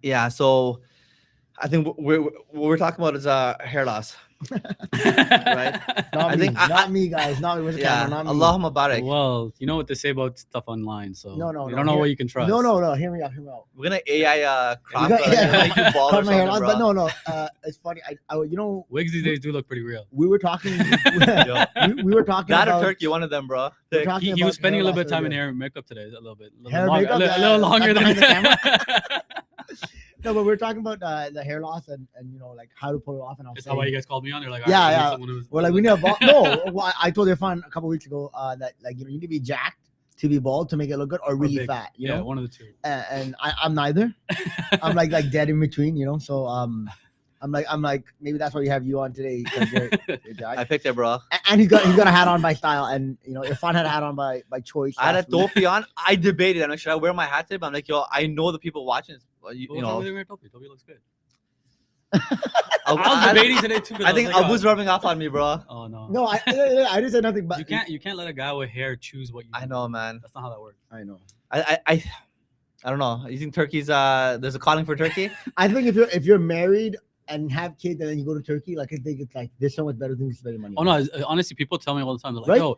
Yeah. So I think what we're talking about is hair loss, right? Not I me, think not me, guys. Not me. Where's the camera? yeah. Not me. Allahumma barik. Well, you know what they say about stuff online, so No, no, you no. don't know what you can trust. No, no, no. Hear me out. Hear me out. We're gonna AI crop got- yeah. make you bald or Cut my hair something, loss, bro. but no. It's funny. You know, Wigs these days do look pretty real. we were talking. Yo. we were talking That or about turkey, one of them, bro. we're talking He about was spending a hair little bit loss of time in earlier. hair and makeup today, a little bit, Hair longer, makeup, a little longer than behind the No, but we're talking about the hair loss and like how to pull it off. And I was Is that saying, why you guys called me on? They're like, Yeah, all right, we need yeah. someone who's- well, like we need a bald. No, well, I told Irfan a couple weeks ago that like you need to be jacked to be bald to make it look good, or really big. fat. You yeah, know, one of the two. and I'm neither. I'm like dead in between. So I'm like maybe that's why we have you on today. 'Cause you're jacked. I picked it, bro. And he's got a hat on by style, and Irfan had a hat on by choice. I had a last week. topi on. I debated. I'm like, should I wear my hat today? But I'm like, yo, I know the people watching. You What's wrong know, with you wearing Topi? Topi looks good. I I was debating today too. 'cause I think was like, Abu's rubbing off on me, bro. oh no. No, I didn't say nothing. But You can't let a guy with hair choose what you. I do. know, man. That's not how that works. I know. I don't know. You think Turkey's there's a calling for Turkey? I think if you're married and have kids and then you go to Turkey, like I think it's like there's so much better things to spend your money. Oh no, honestly, people tell me all the time. They're like, Right? "Yo,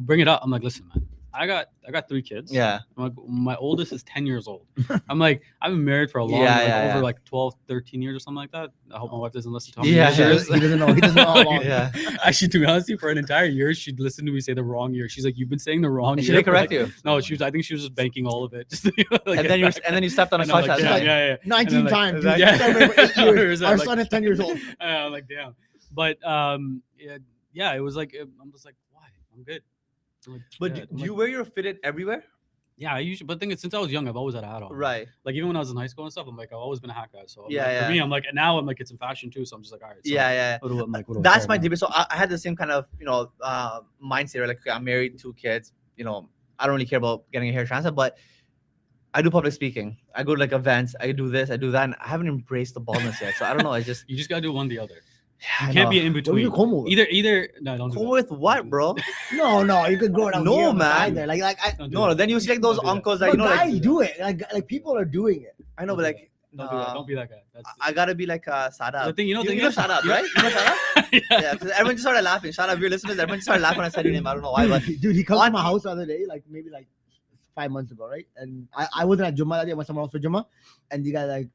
bring it up." I'm like, "Listen, man, I got 3 kids. Yeah. I'm like, my oldest is 10 years old. I'm like, I've been married for a long, over like 12, 13 years or something like that. I hope my wife doesn't listen to me. Yeah. He doesn't know. He doesn't know how long. Yeah. Actually, to be honest, with you, for an entire year, she'd listen to me say the wrong year. She's like, "You've been saying the wrong Should year." they correct Like, you? No, I think she was just banking all of it. Just And then you stepped on a And I'm clutch. like, Like, yeah. 19 And then, times. like, Dude. yeah. She's been married for 8 years. Our Like- son is 10 years old. I'm like, damn. But yeah, it was like, I'm just like, why? I'm good. I'm like, But yeah. do you wear your fitted everywhere? Yeah, I usually. But the thing is, since I was young, I've always had a hat on. Right. Like even when I was in high school and stuff, I'm like, I've always been a hat guy. So Yeah, like, yeah. for me, I'm like, and now I'm like, it's in fashion too. So I'm just like, all right. So Yeah. What do I'm like, what do I That's care my about? debate. So I had the same kind of mindset. Where, like, okay, I'm married, 2 kids. I don't really care about getting a hair transplant, but I do public speaking. I go to like events. I do this. I do that. And I haven't embraced the baldness yet. So I don't know. I just You just gotta do one or the other. I You can't know. be in What do between. you comb over? Either no, don't do Come that. with what, bro? No, you could grow it out. No, here on the man. side There. Like Don't do No, that. then you see like those Don't do that. uncles that but like guys do it. Like people are doing it. I know, but like Don't do that. Don't be that guy. That's I gotta be like Sada. the thing. You know, You know Sada, right? You know Sada? yeah. Yeah, because everyone just started laughing. Shout out, if you're listeners, everyone just started laughing when I said your name. I don't know why, but Dude, he comes to my What? house the other day, like maybe like 5 months ago, right? And I wasn't at Jumma that day. I went somewhere else for Jumma. And the guy like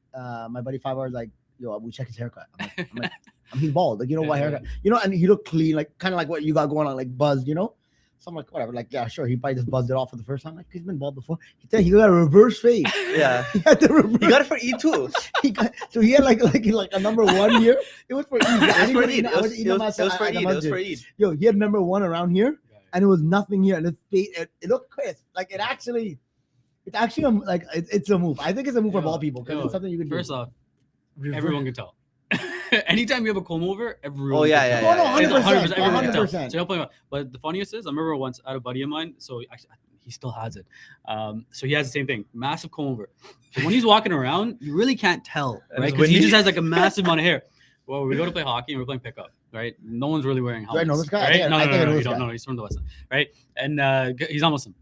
my buddy 5 hours like, yo, we check his haircut. I'm like, he's bald. Like, what Yeah. haircut? And he looked clean, like kind of like what you got going on, like buzzed, So I'm like, whatever. Like, yeah, sure. He probably just buzzed it off for the first time. Like, he's been bald before. He got a reverse fade. yeah. He had the reverse. You got it for E too. So he had like a number 1 year. It was for Eid. It was for Eid. It was for Eid. It was for Eid. Yo, he had number 1 around here, and it was nothing here, and it looked crisp. Like it's actually it's a move. I think it's a move for bald people because it's something you can do. First off, everyone can tell. Anytime you have a comb over, everyone. Oh, yeah, can yeah, tell. yeah. Oh, no, It's 100%. everyone can tell. 100%. So you're playing. But the funniest is, I remember once I had a buddy of mine. So actually, he still has it. So he has the same thing, massive comb over. So when he's walking around, you really can't tell, And right? it's Because he windy. just has like a massive amount of hair. Well, we go to play hockey and we're playing pickup, right? No one's really wearing Do I helmets. know this guy? I Right? think I- No, I think I know you this don't guy. know. He's from the West End, right? And he's not Muslim.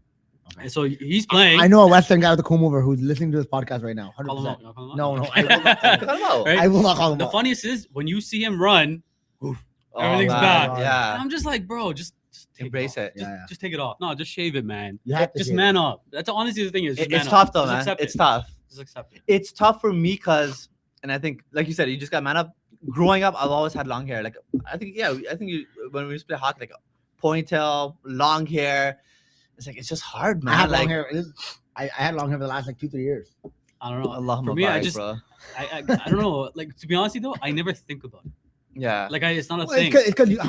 And so he's playing. I know a Western guy with a comb over who's listening to this podcast right now. Call him 100%. out. You know, call him No, out. no, I will not call him Cut him out. Right? I will not call him The out. funniest is when you see him run, Oh, everything's man. back. And Yeah. I'm just like, bro, just take Embrace off. it. Just, Yeah. just take it off. No, just shave it, man. You have to Just shave man up. That's honestly the thing is. Just It's man tough up. though, Just man. accept It's it. tough. Just accept it. It's tough for me because, and I think, like you said, you just got man up. Growing up, I've always had long hair. Like I think when we used to play hockey, like ponytail, long hair. It's like it's just hard, man. I have like, long hair. I had long hair for the last like 2-3 years. I don't know. Allahumma For me, I barik, just, bro. I don't know. Like to be honest with you, though, I never think about it. Yeah. Like it's not a Well, thing. it's because you.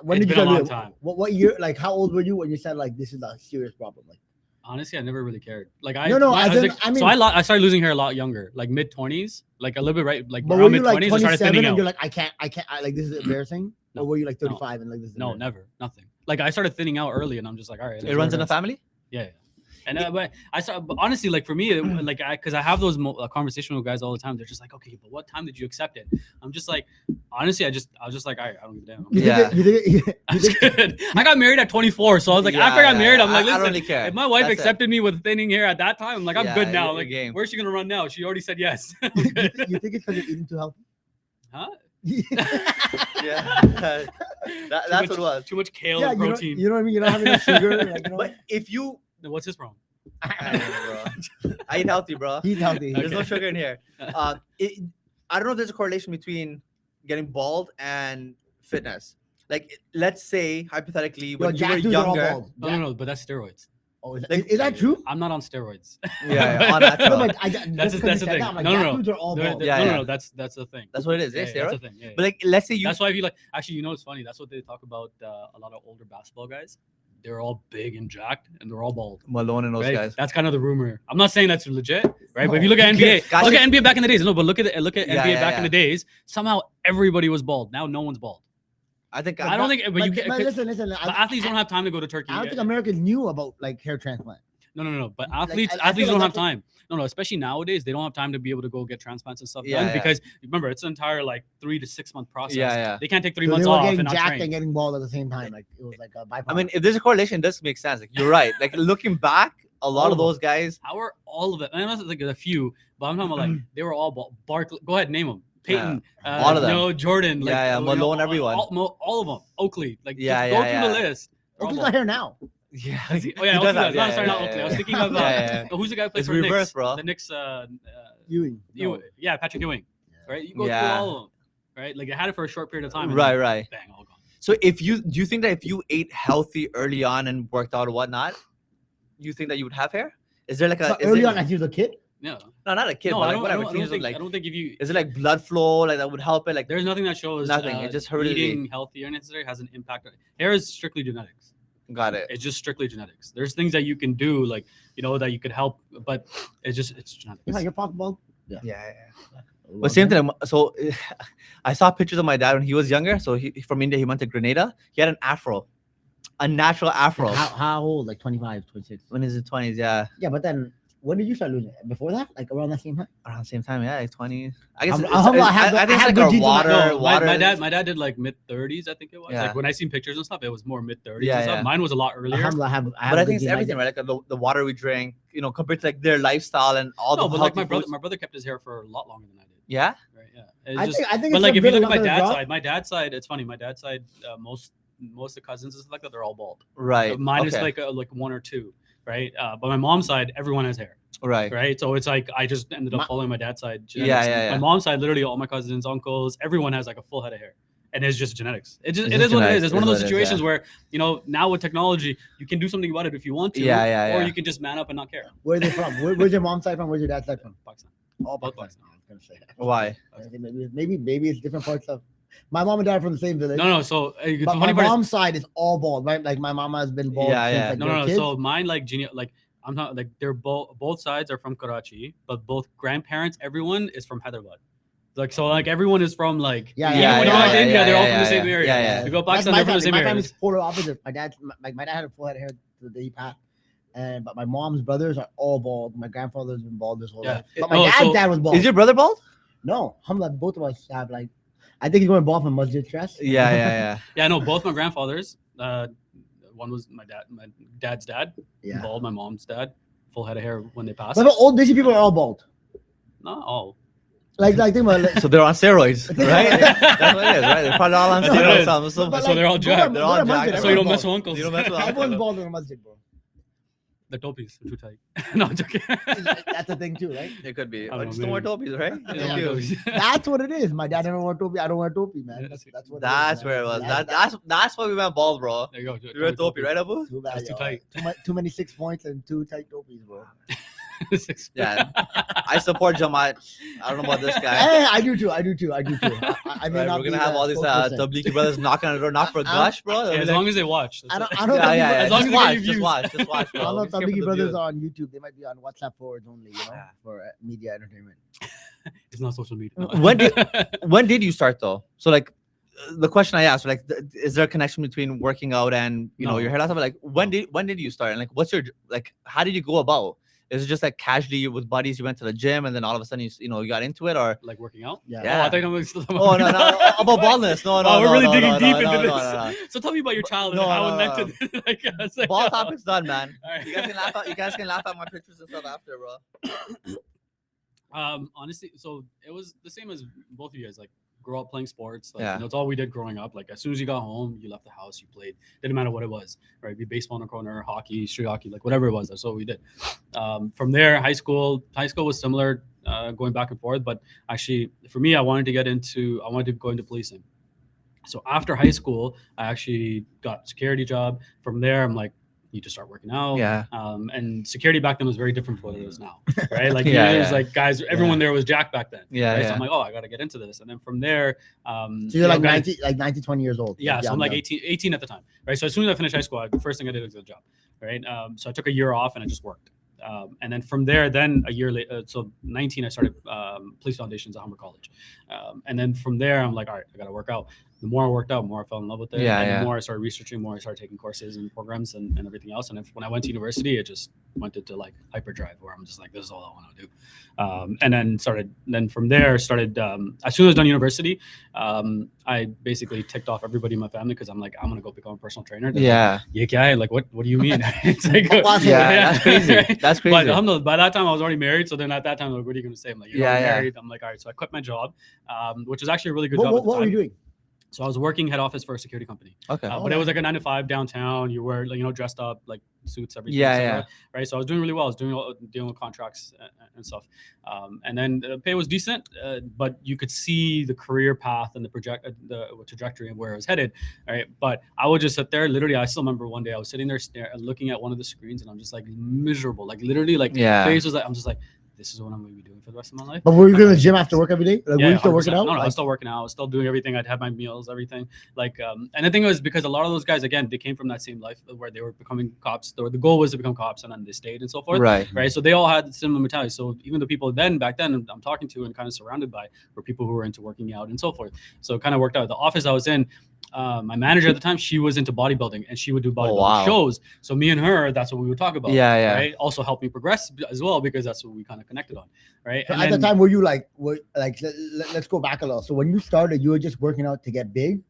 When It's did you been a start doing long it? time. What year? Like how old were you when you said like this is a serious problem? Like Honestly, I never really cared. Like I No, I as was in, like, I mean- so I started losing hair a lot younger, like mid 20s, like a little bit right, like but around were you mid like 20s. I started 27 thinning and out. you're like I can't like this is embarrassing? No, Or were you like no. 35 and like this is No, embarrassing? never, nothing. Like I started thinning out early, and I'm just like, all right. It runs in the family. Yeah. And but I saw, but honestly, like for me, because I have those conversations with guys all the time. They're just like, okay, but what time did you accept it? I'm just like, honestly, I was just like, all right, I don't give a damn. You Yeah. think it, you think, I'm you just think, kidding. I got married at 24, so I was like, Yeah, after I got yeah, married, yeah. I'm like, I don't listen, really care. if my wife That's it. accepted me with thinning hair at that time, I'm like, I'm Yeah, good now. you're Like, game. where's she gonna run now? She already said yes. I'm you, good. you think it's because you're eating too healthy? Huh? Yeah. That's much, what it was. Too much kale Yeah, and protein. you know what I mean. You're not having enough sugar. Like, you know, But if you, What's his problem? I don't know, bro. I eat healthy, bro. he's healthy. There's no Okay. sugar in here. I don't know if there's a correlation between getting bald and fitness. Like, let's say hypothetically, when you were Jack dudes are all younger, bald. No, but that's steroids. Oh, is, Like- is that true? I'm not on steroids. yeah, on that No, note. but That's the thing. Like, No, Jack no. dudes are all bald. Yeah, yeah. No, that's the thing. That's what it is. Yeah, Yeah, that's steroid. the thing. Yeah, But like, let's say you. that's why if you like, actually, you know, it's funny. That's what they talk about. A lot of older basketball guys, they're all big and jacked, and they're all bald. Malone and those Right? guys. That's kind of the rumor. I'm not saying that's legit, right? But if you No, look at who cares? NBA, Guys, look at NBA back in the days. No, but look at Yeah, NBA yeah, back in yeah. the days. Somehow everybody was bald. Now no one's bald. I think. I don't think. But you get. But listen. But athletes don't have time to go to Turkey. I don't think Americans knew about like hair transplant. No. But Like, athletes, I athletes feel don't like have time. No. Especially nowadays, they don't have time to be able to go get transplants and stuff Yeah, done yeah. because remember, it's an entire like 3 to 6 month process. Yeah, yeah. They can't take 3 So months they were off getting and not jacked train. and getting bald at the same time. Like it was like a byproduct. I mean, if there's a correlation, it does make sense. Like, you're right. Like, looking back, a lot All of of them. those guys. How are all of it? I'm not like a few, but I'm talking about like they were all bald. Barkley, go ahead, name them. Peyton, All of them. No, Jordan, like, Yeah, you know, Malone, everyone. all of them. Oakley, like Yeah, just go yeah, through the yeah. list. They're all Oakley's bald. got hair now. Yeah. Oh yeah, He Oakley does does. have- No, yeah, sorry, not yeah, Oakley. I yeah. was thinking of Yeah, yeah. who's the guy who plays It's for the Knicks? reverse, bro. The Knicks. Ewing. Ewing. Yeah, Patrick Ewing. Right, you go Yeah. through all of them. Right, like they had it for a short period of time. and Right, then right. Bang, all gone. So do you think that if you ate healthy early on and worked out and whatnot, you think that you would have hair? Is there like a So is early it- on, as he was a kid. Yeah. no, not a kid, No, but I like don't, whatever. I don't Teenagers, think. like, I don't think if you. is it like blood flow like that would help it? Like, There's nothing that shows Nothing, it just heredity. eating healthy or necessary has an impact. Hair is strictly genetics. got it. It's just strictly genetics. There's things that you can do, like that you could help, but it's genetics. Yeah, you're possible. Yeah. But same thing. So I saw pictures of my dad when he was younger. So he from India, he went to Grenada. He had an afro, a natural afro. How old? Like 25, 26. When he's in 20s, yeah, Yeah, but then when did you start losing it? Before that? Like around that same time? around the same time, yeah, like 20s. I guess I'm it's, humble, I I have- think I it's have like good our genes in my- water. No, water. my dad did like mid 30s, I think it was. Yeah. Like when I seen pictures and stuff, it was more mid 30s Yeah, and stuff. yeah. Mine was a lot earlier. Alhamdulillah, I have But I good think it's genes. everything, right? Like the water we drink, compared to like their lifestyle and all No, the but like healthy foods. my brother kept his hair for a lot longer than I did. Yeah, Right. Yeah. It's I just, think but it's like a if you bit look at of my dad's side, it's funny. My dad's side, most of the cousins and stuff like that, they're all bald. right. Mine is okay. like one or two, right? But my mom's side, everyone has hair, right. right? So it's like I just ended up My- following my dad's side. Yeah, Genetics. yeah. My mom's side, literally all my cousins, uncles, everyone has like a full head of hair, and it's just genetics. It It's is just what it genetics. is. It's one of It those is what it is, situations where now with technology, you can do something about it if you want to, Yeah. or you can just man up and not care. Where are they from? Where's your mom's side from? Where's your dad's side from? Pakistan. All Both Pakistan. I was gonna say that. Why? I think maybe it's different parts of. My mom and dad are from the same village. No. So the But my funny part is, mom's side is all bald, right? Like my mama has been bald. Yeah, since, yeah. Like, no. they're kids. So mine like I'm not like they're both sides are from Karachi, but both grandparents, everyone is from Hyderabad. Like everyone is from like Yeah, even yeah, when you yeah, go to yeah, India, they're all from yeah, the same yeah, area. yeah, yeah. You go to That's Pakistan, my they're from the family. same My area. family's polar opposite. My dad had a full head of hair the day he passed, but my mom's brothers are all bald. My grandfather's been bald this whole Yeah. life. But my No, dad's so- dad was bald. Is your brother bald? No, alhamdulillah, both of us have like. I think he's going bald from masjid stress. Yeah. Yeah, no, both my grandfathers. One was my dad's dad, Yeah. bald. My mom's dad, full head of hair when they passed. But the old Desi people are all bald. Not all. Like think about it. So they're on steroids, right? Yeah. That's what it is, right? They're probably all on That's what it steroids. is. So But So they're all go jacked. to- They're go all to masjid, jacked. So you don't everyone's mess with bald. uncles. You don't mess with Everyone's uncles. bald in the masjid, bro. The topis are too tight. No, I'm joking. That's the thing too, right? It could be. I don't know, Just don't wear maybe. topies, right? Yeah, Thank you. That's what it is. My dad never wore topi. I don't wear topi, man. Yeah. That's what. That's where it was. That's why we went bald, bro. There you go. You wear topi, right, Abu? Too bad, That's too yo. tight. Too many 6 points and 2 tight topis, bro. Yeah. I support Jamaat. I don't know about this guy. Hey, I do too. I may Right, not we're be gonna have the all these spokesperson. Tablighi brothers knocking on the door, not for gush, bro. They'll be As like, long as they watch. I That's don't. it. I don't. yeah, As long as just they watch, get just views. watch, just watch, I bro. don't know We if just care for Tablighi the brothers views. are on YouTube. They might be on WhatsApp forwards only, Yeah. for media entertainment. It's not social media. No. When did you start though? So like, the question I asked, like, is there a connection between working out and No. your hair loss? Like, when did you start? And like, what's your how did you go about? Is it just like casually with buddies you went to the gym and then all of a sudden you got into it, or Like working out? Yeah. Yeah. Oh, I think I'm still oh no about baldness? No, Oh, we're no, really no, digging no, deep no, into no, this. no, no. So tell me about your childhood No, and how no, it no, meant to like, it's like, Ball topic's done, man. All right. You guys can laugh at my pictures and stuff after, bro. Honestly, so it was the same as both of you guys. Like, grow up playing sports. Like, Yeah. it's all we did growing up. Like, as soon as you got home, you left the house, you played. Didn't matter what it was, right? Be baseball in the corner, hockey, street hockey, like whatever it was. That's what we did. From there, high school was similar, going back and forth. But actually, for me, I wanted to go into policing. So after high school, I actually got a security job. From there, I'm like, need to start working out. Yeah. And security back then was very different from what it is now, right? Like, Yeah, there's yeah. like guys, everyone there was Jack back then. Yeah, right? So yeah. I'm like, oh, I got to get into this. And then from there, So you're like 19, 20 years old. yeah, so I'm like young. 18 at the time, right? So as soon as I finished high school, the first thing I did was get a job, right? So I took a year off and I just worked. And then from there, then a year later, so 19, I started police foundations at Humber College. And then from there, I'm like, all right, I got to work out. The more I worked out, the more I fell in love with it. Yeah, and yeah. the more I started researching, more I started taking courses and programs and everything else. And when I went to university, it just went into like hyperdrive, where I'm just like, this is all I want to do. And then from there, as soon as I was done university, I basically ticked off everybody in my family because I'm like, I'm gonna go become a personal trainer. They're Yeah. like, yeah, like what do you mean? It's like, Yeah, that's crazy. That's crazy. But alhamdulillah, by that time I was already married. So then at that time, like, what are you gonna say? I'm like, you're already married. I'm like, all right. So I quit my job, which was actually a really good job. At the What were time. you doing? So I was working head office for a security company, Okay. but it was like a 9 to 5 downtown. You were, like, dressed up like suits, everything. Yeah, et cetera, yeah. Right. So I was doing really well. I was dealing with contracts and stuff. And then the pay was decent, but you could see the career path and the trajectory and where it was headed. Right. But I would just sit there. Literally, I still remember one day I was sitting there looking at one of the screens, and I'm just like miserable. Like literally, like Yeah. face was like, I'm just like, this is what I'm going to be doing for the rest of my life. But were you going to the gym after work every day? Like, were you still 100%. working out? No, I Like, was still working out. I was still doing everything. I'd have my meals, everything. Like, and the thing was, because a lot of those guys, again, they came from that same life where they were becoming cops. The goal was to become cops, and then they stayed and so forth. Right. Right. So they all had similar mentality. So even the people back then I'm talking to and kind of surrounded by were people who were into working out and so forth. So it kind of worked out. The office I was in, my manager at the time, she was into bodybuilding, and she would do bodybuilding wow. shows. So me and her, that's what we would talk about. Yeah, yeah. Right. Also helped me progress as well, because that's what we kind of connected on. Right. so And at the then- time, were you like, let's go back a little. So when you started, you were just working out to get big,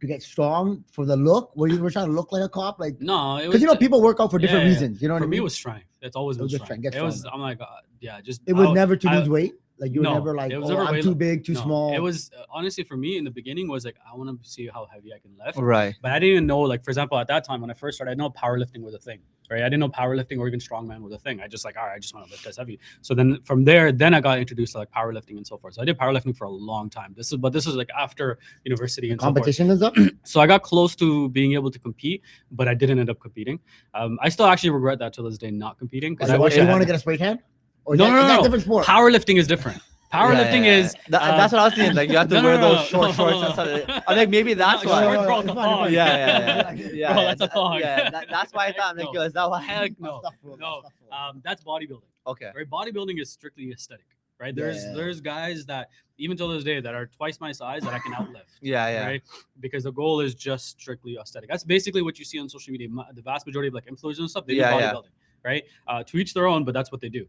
to get strong, for the look? Were you trying to look like a cop? Like, no, it was because people work out for different yeah, yeah. reasons. You know what For I me, mean? it was strength. It's always It been was just strength. strength, get It was. stronger. I'm like, yeah, just. It was never to lose weight. Like, you were No, never like, it was oh, never I'm weight too lo- big, too no, small. It was honestly, for me in the beginning, was like, I want to see how heavy I can lift. Right. But I didn't even know, like, for example, at that time when I first started, I didn't know powerlifting was a thing, right? I didn't know powerlifting or even strongman was a thing. I just like, all right, I just want to lift as heavy. So then from there, I got introduced to like powerlifting and so forth. So I did powerlifting for a long time. This is like after university and competition and stuff. so forth. So I got close to being able to compete, but I didn't end up competing. I still actually regret that to this day, not competing. Because I wish I you had. want to get a spray tan? Or No, is no, that no. different sport? Powerlifting is different. Powerlifting is that's what I was thinking. Like, you have to No, wear no, those short no. shorts and stuff. I think maybe that's No, why. shorts, bro, it's it's a fine, thong. Yeah. Bro, that's a thong. Yeah, that's why I thought, I'm like, No. yo, is that why? Heck no. Stuff, bro, No. stuff, bro. That's bodybuilding. Okay. Right? Bodybuilding is strictly aesthetic. Right? Yeah. There's guys that even till this day that are twice my size that I can outlift. Yeah. Right? Because the goal is just strictly aesthetic. That's basically what you see on social media. The vast majority of like influencers and stuff, they do bodybuilding. Right? To each their own, but that's what they do.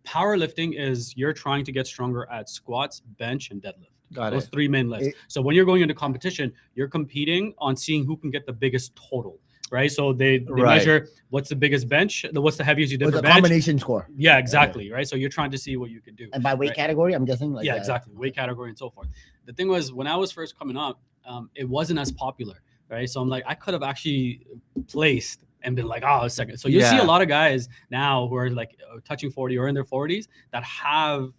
Powerlifting is you're trying to get stronger at squats, bench, and deadlift. Got Those it. three main lifts. So when you're going into competition, you're competing on seeing who can get the biggest total. Right? So they Right. measure what's the biggest bench, what's the heaviest you did With for a bench. combination score. Yeah, exactly. Right. So you're trying to see what you can do. And by weight Right. category, I'm guessing. Like, Yeah, exactly. Weight category and so forth. The thing was, when I was first coming up, it wasn't as popular. Right. So I'm like, I could have actually placed and been like, oh, a second. So you see Yeah. a lot of guys now who are like touching 40 or in their 40s that have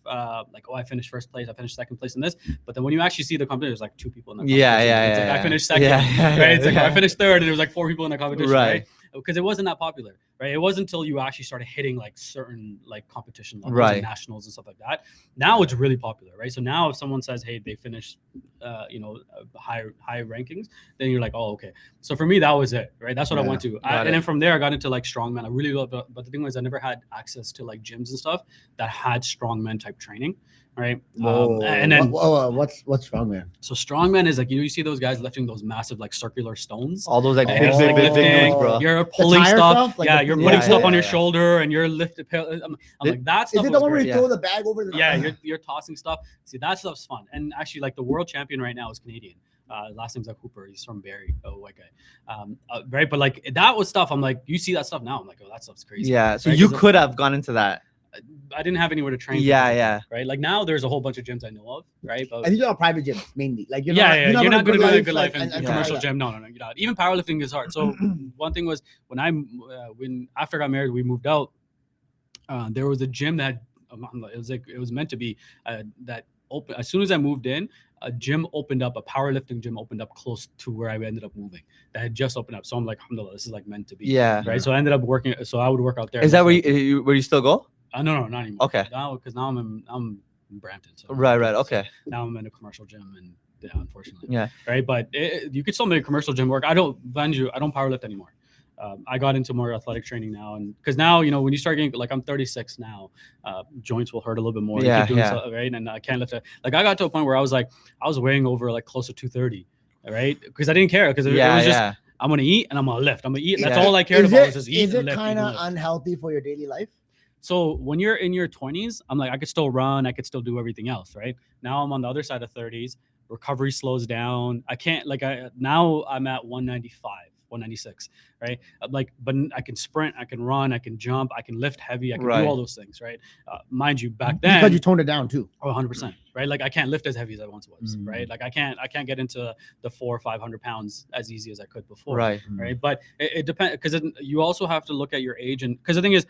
like, oh, I finished first place, I finished second place in this. But then when you actually see the competition, there's like 2 people in the competition. It's like, I finished second. Right. It's like, I finished third, and there was like 4 people in the competition. Right. Because it wasn't that popular, right? It wasn't until you actually started hitting like certain like competition levels, Right. and nationals and stuff like that. Now it's really popular, right? So now if someone says, hey, they finished, high rankings, then you're like, oh, okay. So for me, that was it, right? That's what I went to. And then from there, I got into like strongman. I really loved it. But the thing was, I never had access to like gyms and stuff that had strongman type training. right? And then what's strongman? So strongman is like you see those guys lifting those massive like circular stones. All those like And big, it's big, like big, big lifting, dudes, bro. You're pulling tire stuff. stuff? Like Yeah, the- you're yeah, putting yeah, stuff on yeah, your yeah. shoulder, and you're lifting. I'm like that stuff. Is it the was one where great. you throw the bag over the? Yeah, you're tossing stuff. See, that stuff's fun. And actually, like the world champion right now is Canadian. Last name's like Hooper. He's from Barrie, a white guy. Right, but like that was stuff. I'm like, you see that stuff now. I'm like, oh, that stuff's crazy. Yeah. So Right? you 'Cause could have gone into that. I didn't have anywhere to train. Yeah, yeah. Right, like now there's a whole bunch of gyms I know of. Right, but And these are private gyms mainly. Like you're you're not gonna going to go to good life like, and yeah. commercial yeah. gym. No, you're not. Even powerlifting is hard. So one thing was when after I got married, we moved out. There was a gym that it was meant to be that open as soon as I moved in. A gym opened up, a powerlifting gym opened up close to where I ended up moving. That had just opened up. So I'm like, alhamdulillah, this is like meant to be. Yeah. Right. So I ended up working. So I would work out there. Is that where you still go? No, not anymore. Okay. Now, because now I'm in Brampton. So Right. Okay. now I'm in a commercial gym, and yeah, unfortunately. Yeah. Right. But you could still make commercial gym work. I don't powerlift anymore. I got into more athletic training now, and because now when you start getting like I'm 36 now, joints will hurt a little bit more. Yeah, You keep doing yeah. stuff, right? And I can't lift it. Like I got to a point where I was weighing over like close to 230, right? Because I didn't care because it was just I'm gonna eat and I'm gonna lift. I'm gonna eat. That's Yeah. all I cared about was just eat. Is and it lift, kind eat of and lift. unhealthy for your daily life? So when you're in your 20s, I'm like I could still run, I could still do everything else, right? Now I'm on the other side of 30s. Recovery slows down. I can't now I'm at 195. 196, right? But I can sprint, I can run, I can jump, I can lift heavy, I can Right. do all those things, right? Mind you, back then, Because you toned it down too. 100%, right? Like I can't lift as heavy as I once was, Mhm. right? Like I can't get into the 400 or 500 pounds as easy as I could before, Right. right? But it depends because you also have to look at your age, and because the thing is,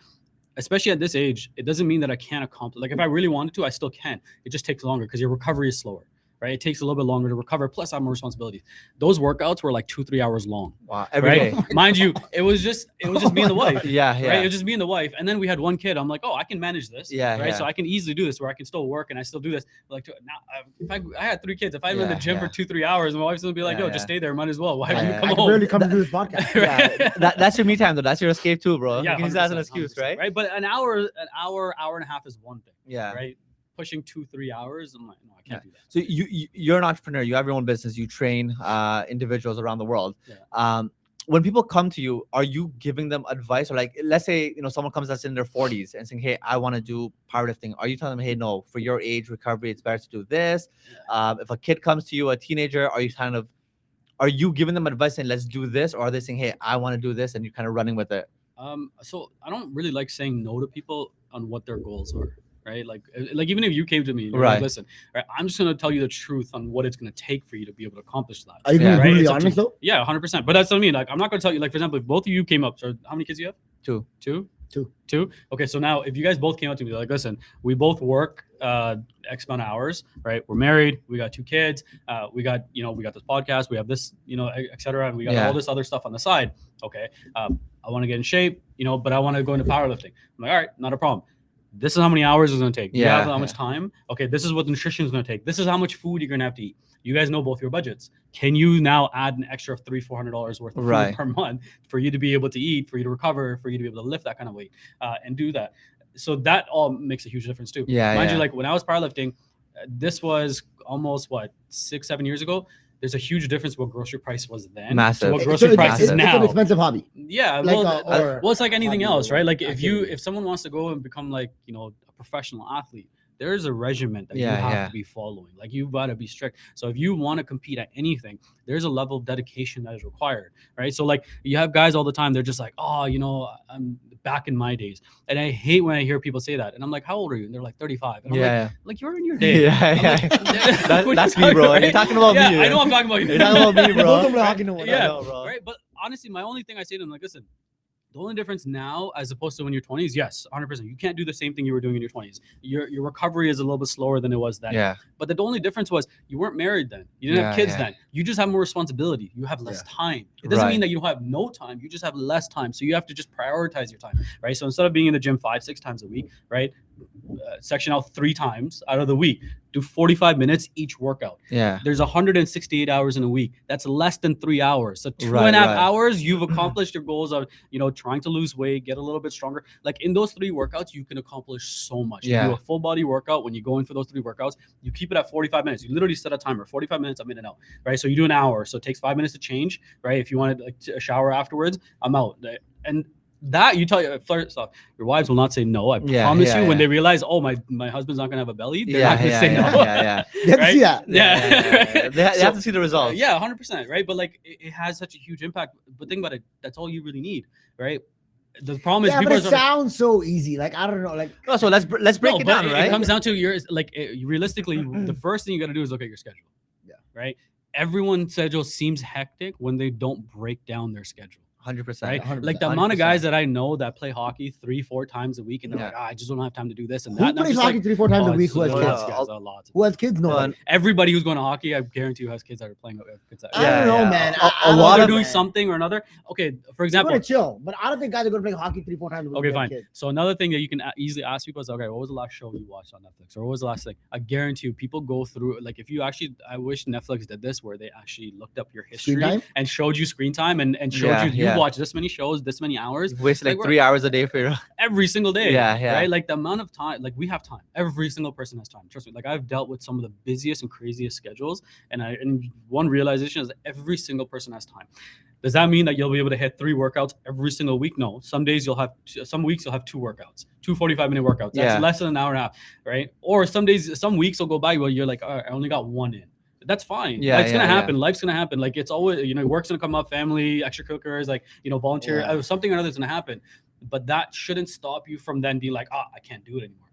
especially at this age, it doesn't mean that I can't accomplish. Like if I really wanted to, I still can. It just takes longer because your recovery is slower. Right, it takes a little bit longer to recover. Plus, I have more responsibilities. Those workouts were like 2-3 hours long. Wow. Every Right, day. mind you, it was just me and the wife. Yeah. Right, it was just me and the wife, and then we had one kid. I'm like, oh, I can manage this. Yeah, right. yeah. So I can easily do this, where I can still work and I still do this. Like now, if I had 3 kids, if I'm in the Yeah, gym for yeah. 2-3 hours, my wife's gonna be like, Yeah, yo, just yeah. stay there. Might as well. Why Yeah, do you yeah. come I can home? barely come to do this podcast. Yeah. That's your me time though. That's your escape too, bro. Yeah, You can use that as an 100%, excuse, 100%, right? Right, but an hour and a half is one thing. Yeah. Right, pushing 2-3 hours, I'm like, no, I can't do that. So you're an entrepreneur. You have your own business. You train individuals around the world. Yeah. When people come to you, are you giving them advice, or like, let's say someone comes that's in their 40s and saying, "Hey, I want to do powerlifting." Are you telling them, "Hey, no, for your age recovery, it's better to do this"? If a kid comes to you, a teenager, are you giving them advice saying, "Let's do this," or are they saying, "Hey, I want to do this," and you're kind of running with it? So I don't really like saying no to people on what their goals are. Right, like even if you came to me, and you're like, Right. listen, right, I'm just gonna tell you the truth on what it's gonna take for you to be able to accomplish that. Are you Yeah. being Right, brutally it's up to honest you. though? Yeah, 100%. But that's what I mean. Like, I'm not gonna tell you. Like, for example, if both of you came up, so how many kids do you have? Two. Two. Okay, so now if you guys both came up to me, like, listen, we both work X amount of hours, right? We're married, we got 2 kids, we got this podcast, we have this, etc. And we got Yeah. all this other stuff on the side. Okay, I want to get in shape, but I want to go into powerlifting. I'm like, all right, not a problem. This is how many hours it's going to take. You Yeah, have how much time? Okay, this is what the nutrition is going to take. This is how much food you're going to have to eat. You guys know both your budgets. Can you now add an extra of $300-400 worth of food Right. per month for you to be able to eat, for you to recover, for you to be able to lift that kind of weight and do that? So that all makes a huge difference too. Yeah, Mind yeah. you, like when I was powerlifting, this was almost 6-7 years ago. There's a huge difference what grocery price was then Massive. to what So grocery price is It's now. an expensive hobby. Yeah, Like, well, it's like anything hobby else, or right? Like activity. if someone wants to go and become like a professional athlete, there is a regimen that you Yeah, have yeah. to be following. Like you've got to be strict. So if you want to compete at anything, there's a level of dedication that is required, right? So like you have guys all the time, they're just like, oh, I'm back in my days, and I hate when I hear people say that. And I'm like, how old are you? And they're like 35. And I'm Yeah. like you're in your day. Yeah. I'm Yeah. like, what That's you me, talking bro. about, You're talking about yeah, me. I know I'm talking about you. You're talking about me, Both bro. of them are talking to one Yeah. another. I know, bro. Right, but honestly, my only thing I say to them, like, listen, the only difference now as opposed to when you're 20s, yes, 100%. You can't do the same thing you were doing in your 20s. Your recovery is a little bit slower than it was then. Yeah. But the only difference was you weren't married then. You didn't have Yeah, kids yeah. then. You just have more responsibility. You have less Yeah. time. It doesn't Right. mean that you don't have no time. You just have less time. So you have to just prioritize your time, right? So instead of being in the gym 5-6 times a week, right, section out 3 times out of the week. Do 45 minutes each workout. Yeah. There's 168 hours in a week. That's less than 3 hours. So two Right, and a half right. hours, you've accomplished your goals of, trying to lose weight, get a little bit stronger. Like in those 3 workouts, you can accomplish so much. You Yeah. do a full body workout when you go in for those 3 workouts. You keep it at 45 minutes. You literally set a timer. 45 minutes, I'm in and out. Right. So you do an hour. So it takes 5 minutes to change. Right. If you wanted like a shower afterwards, I'm out. And that you tell your first off, your wives will not say no. I Yeah, promise yeah, you. When yeah. they realize, oh my husband's not gonna have a belly, they're Yeah, not gonna yeah, say yeah, no. yeah. You have to see that. Yeah. They So- have to see the results. Yeah, 100%, right? But like it has such a huge impact. But think about it, that's all you really need, right? The problem is Yeah, people but it are sort of- sounds so easy. Like I don't know. Like Oh, so let's break No, it but down, right? It comes down to realistically, the first thing you got to do is look at your schedule. Yeah. Right. Everyone's schedule seems hectic when they don't break down their schedule. 100%. Right. 100%. Like the amount of 100%. guys that I know that play hockey 3-4 times a week, and they're Yeah. like, I just don't have time to do this and who that. And I'm plays just hockey like, 3-4 times a oh, week? Who has it's kids? lots, guys, lots. Who has kids? No. Well, Everybody who's going to hockey, I guarantee you has kids that are playing. Kids that, I don't know, man. A I lot they're of doing man. something or another. Okay, for They're example, gonna chill, but I don't think guys are gonna play hockey 3-4 times a week. okay, with their fine. kids. So another thing that you can easily ask people is, okay, what was the last show you watched on Netflix, or what was the last thing? I guarantee you, people go through like if you actually, I wish Netflix did this where they actually looked up your history time? and showed you screen time and showed Yeah, you you yeah. watched this many shows, this many hours You've wasted Like, like 3 hours a day for your. every single day. Yeah, yeah. Right. Like the amount of time, like we have time. Every single person has time. Trust me. Like I've dealt with some of the busiest and craziest schedules, and one realization is that every single person has time. Does that mean that you'll be able to hit 3 workouts every single week? No. Some days some weeks you'll have 2 workouts, 2 45-minute workouts. That's Yeah. less than an hour and a half, right? Or some weeks will go by where you're like, all right, I only got 1 in. That's fine. Yeah, Life's gonna yeah, happen. Life's gonna happen. Like it's always, work's gonna come up, family, extracurriculars, like volunteer, Yeah. something or another is gonna happen. But that shouldn't stop you from then being like, I can't do it anymore.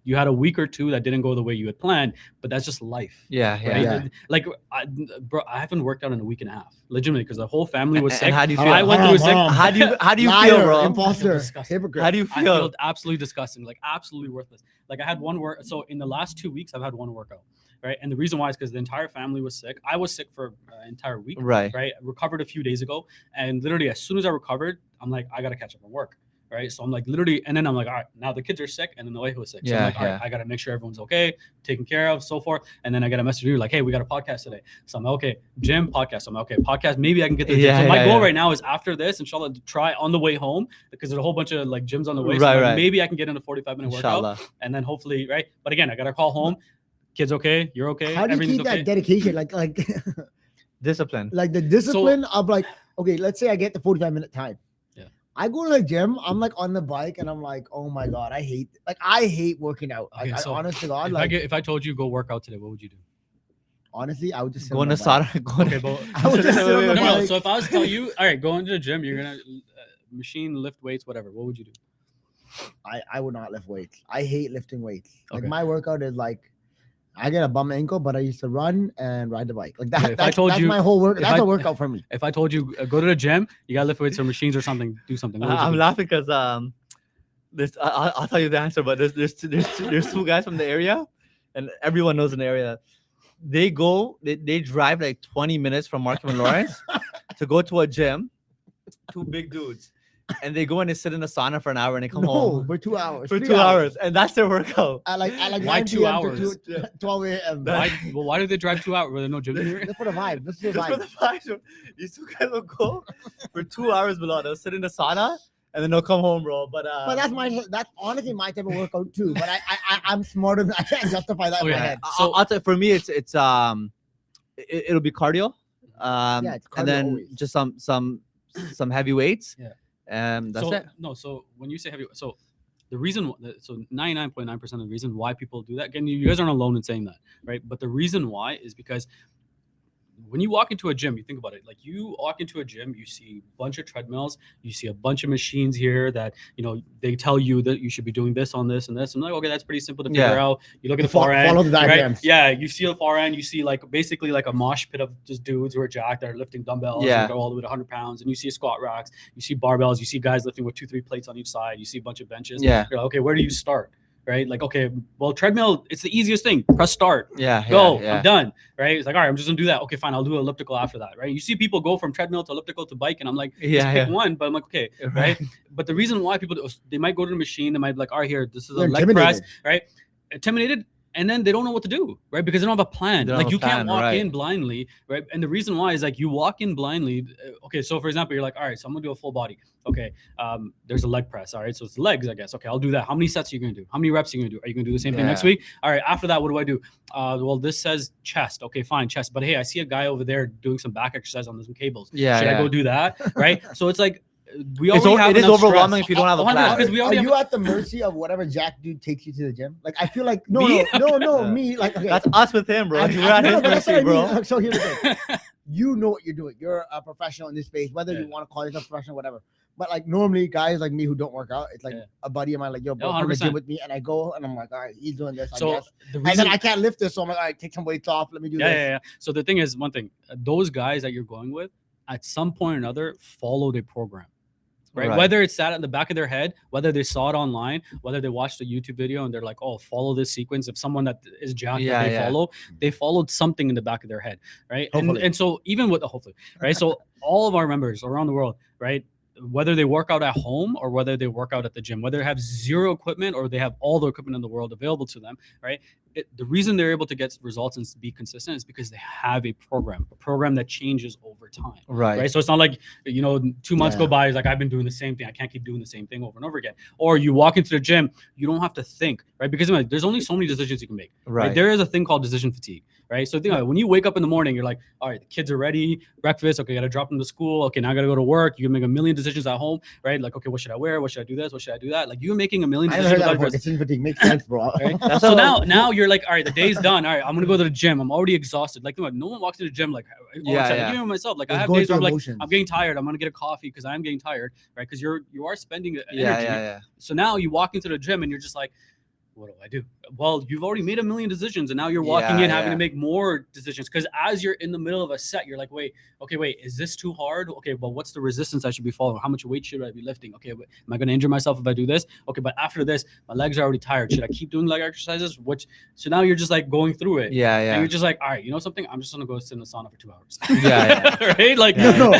You had a week or 2 that didn't go the way you had planned, but that's just life. Yeah, yeah. Right? Yeah. Like, I haven't worked out in a week and a half, legitimately, because the whole family was And sick. how do you Hold feel? I went through a sick. Haram. How do you Liar, feel, bro? imposter, Disgusting. hypocrite. How do you I feel? feel absolutely disgusting, like absolutely worthless. Like I had one work. So in the last 2 weeks, I've had 1 workout, right? And the reason why is because the entire family was sick. I was sick for an entire week, Right. right? Recovered a few days ago, and literally as soon as I recovered, I'm like, I gotta catch up on work. Right. So I'm like literally, and then I'm like, all right, now the kids are sick and then the wife was sick. So I'm Yeah, like, all right, yeah. I got to make sure everyone's okay, taken care of, so forth. And then I got a message you like, hey, we got a podcast today. So I'm like, okay, gym, podcast. I'm like, okay, podcast. Maybe I can get the gym. Yeah, So my yeah, goal yeah. right now is after this, inshallah, to try on the way home because there's a whole bunch of like gyms on the way. So Right, like, right. maybe I can get in a 45-minute workout Inshallah. and then hopefully, right. But again, I got to call home. Kids okay? You're okay? How do you Everything's keep that okay? dedication? Like Discipline. like the discipline of like, okay, let's say I get the 45-minute time. Yeah. I go to the gym, I'm like on the bike and I'm like, oh my God, I hate working out. Okay, Like, so honest to God, like if I told you go work out today, what would you do? honestly, I would just sit Going on to the bike. Sada. Going Okay, to. but I would just sit on the no. bike. So if I was to tell you, all right, go into the gym, you're gonna machine, lift weights, whatever. What would you do? I would not lift weights. I hate lifting weights. Like Okay. my workout is like I get a bum ankle, but I used to run and ride the bike. Like that. Okay, if I that's told that's you- my whole work. if That's I- a workout for me. If I told you go to the gym, you gotta lift weights or machines or something, do something. What would you I'm do? laughing because I'll tell you the answer, but there's 2 guys from the area, and everyone knows in the area. They drive like 20 minutes from Markham and Lawrence to go to a gym. 2 big dudes, and they go and they sit in the sauna for an hour and they come No, home for 2 hours. for 3 2 hours, and that's their workout. I like Why 9 2 p.m. hours? to 12 a.m. Why did they drive 2 hours? Were there no gyms here? Just for the vibe. This is the Just for vibe. the fact that these 2 guys will go for 2 hours below. They'll sit in the sauna and then they'll come home, bro. But But that's honestly my type of workout too. But I'm smarter than I can't justify that in Okay. my head. So- I'll tell you, for me, it'll be cardio. Yeah, it's cardio and then always. just some heavy weights. Yeah. That's so, it. No, so when you say heavy, so the reason, so 99.9% of the reason why people do that, again, you guys aren't alone in saying that, right? But the reason why is because when you walk into a gym, you think about it, like you walk into a gym, you see a bunch of treadmills, you see a bunch of machines here that, they tell you that you should be doing this on this and this. I'm like, okay, that's pretty simple to figure Yeah. out. You look at the far end. Follow the right? diagrams. Yeah, you see the far end, you see like basically like a mosh pit of just dudes who are jacked that are lifting dumbbells Yeah. and go all the way to 100 pounds. And you see squat racks, you see barbells, you see guys lifting with 2-3 plates on each side, you see a bunch of benches. Yeah. You're like, okay, where do you start? right? Like, okay, well, treadmill, it's the easiest thing. Press start. Yeah. Go, Yeah. I'm done, right? It's like, all right, I'm just gonna do that. Okay, fine, I'll do elliptical after that, right? You see people go from treadmill to elliptical to bike, and I'm like, just Yeah, pick yeah. one. But I'm like, okay, right? But the reason why people they might go to the machine, they might be like, all right, here, this is a They're leg press, intimidated. right? Intimidated, and then they don't know what to do, right? Because they don't have a plan. They don't Like have a you can't plan, walk right. in blindly, right? And the reason why is like you walk in blindly. Okay, so for example, you're like, all right, so I'm gonna do a full body. Okay, there's a leg press. All right, so it's legs, I guess. Okay, I'll do that. How many sets are you gonna do? How many reps are you gonna do? Are you gonna do the same thing next Yeah. week? All right, after that, what do I do? Well, this says chest. Okay, fine, chest. But hey, I see a guy over there doing some back exercise on some cables. Yeah, Should I yeah. go do that? Right? So it's like we It's already have it is enough overwhelming stress. if you don't have a 100%, plan. because we Are already you have. at the mercy of whatever Jack dude takes you to the gym? Like I feel like no, Me? no, Yeah. me. Like okay, That's us with him, bro. I- We're at no, his but that's what mercy, I bro. mean. So here's the thing. You know what you're doing. You're a professional in this space, whether you Yeah. want to call yourself professional, whatever. But like normally, guys like me who don't work out, it's like Yeah. a buddy of mine, like yo, bro, Yeah, come to the 100%. gym with me, and I go, and I'm like, all right, he's doing this, I So guess. the And reason, then I can't lift this, so I'm like, all right, take some weights off, let me do yeah, this. yeah, yeah. So the thing is, one thing, those guys that you're going with, at some point or another, followed a program. Right? Whether it's sat in the back of their head, whether they saw it online, whether they watched a YouTube video and they're like, oh, follow this sequence of someone that is jacked Yeah, that they yeah. follow, they followed something in the back of their head, right? Hopefully. And so even with hopefully, right? So all of our members around the world, right? Whether they work out at home or whether they work out at the gym, whether they have zero equipment or they have all the equipment in the world available to them, right? The reason they're able to get results and be consistent is because they have a program that changes over time. Right. So it's not like, 2 months go by, it's like, I've been doing the same thing. I can't keep doing the same thing over and over again. Or you walk into the gym, you don't have to think, right? Because there's only so many decisions you can make. Right. There is a thing called decision fatigue, right? So think about it. When you wake up in the morning, you're like, all right, the kids are ready, breakfast. Okay, got to drop them to school. Okay, now I got to go to work. You can make a million decisions at home, right? Like, okay, what should I wear? What should I do this? What should I do that? Like you're making a million I never heard decisions. that before. Decision fatigue makes sense, bro. Right? So now you're like, all right, the day's done. All right, I'm gonna go to the gym. I'm already exhausted. Like, no one walks to the gym like, even myself. Like, I have days where I'm like, I'm getting tired. I'm gonna get a coffee because I am getting tired, right? Because you are spending energy. Yeah. So now you walk into the gym and you're just like, what do I do? Well, you've already made a million decisions, and now you're walking in having to make more decisions. Because as you're in the middle of a set, you're like, wait, is this too hard? Okay, well, what's the resistance I should be following? How much weight should I be lifting? Okay, am I going to injure myself if I do this? Okay, but after this, my legs are already tired. Should I keep doing leg exercises? So now you're just like going through it. Yeah. And you're just like, all right, you know something? I'm just gonna go sit in the sauna for 2 hours. Yeah. Right? Like, No.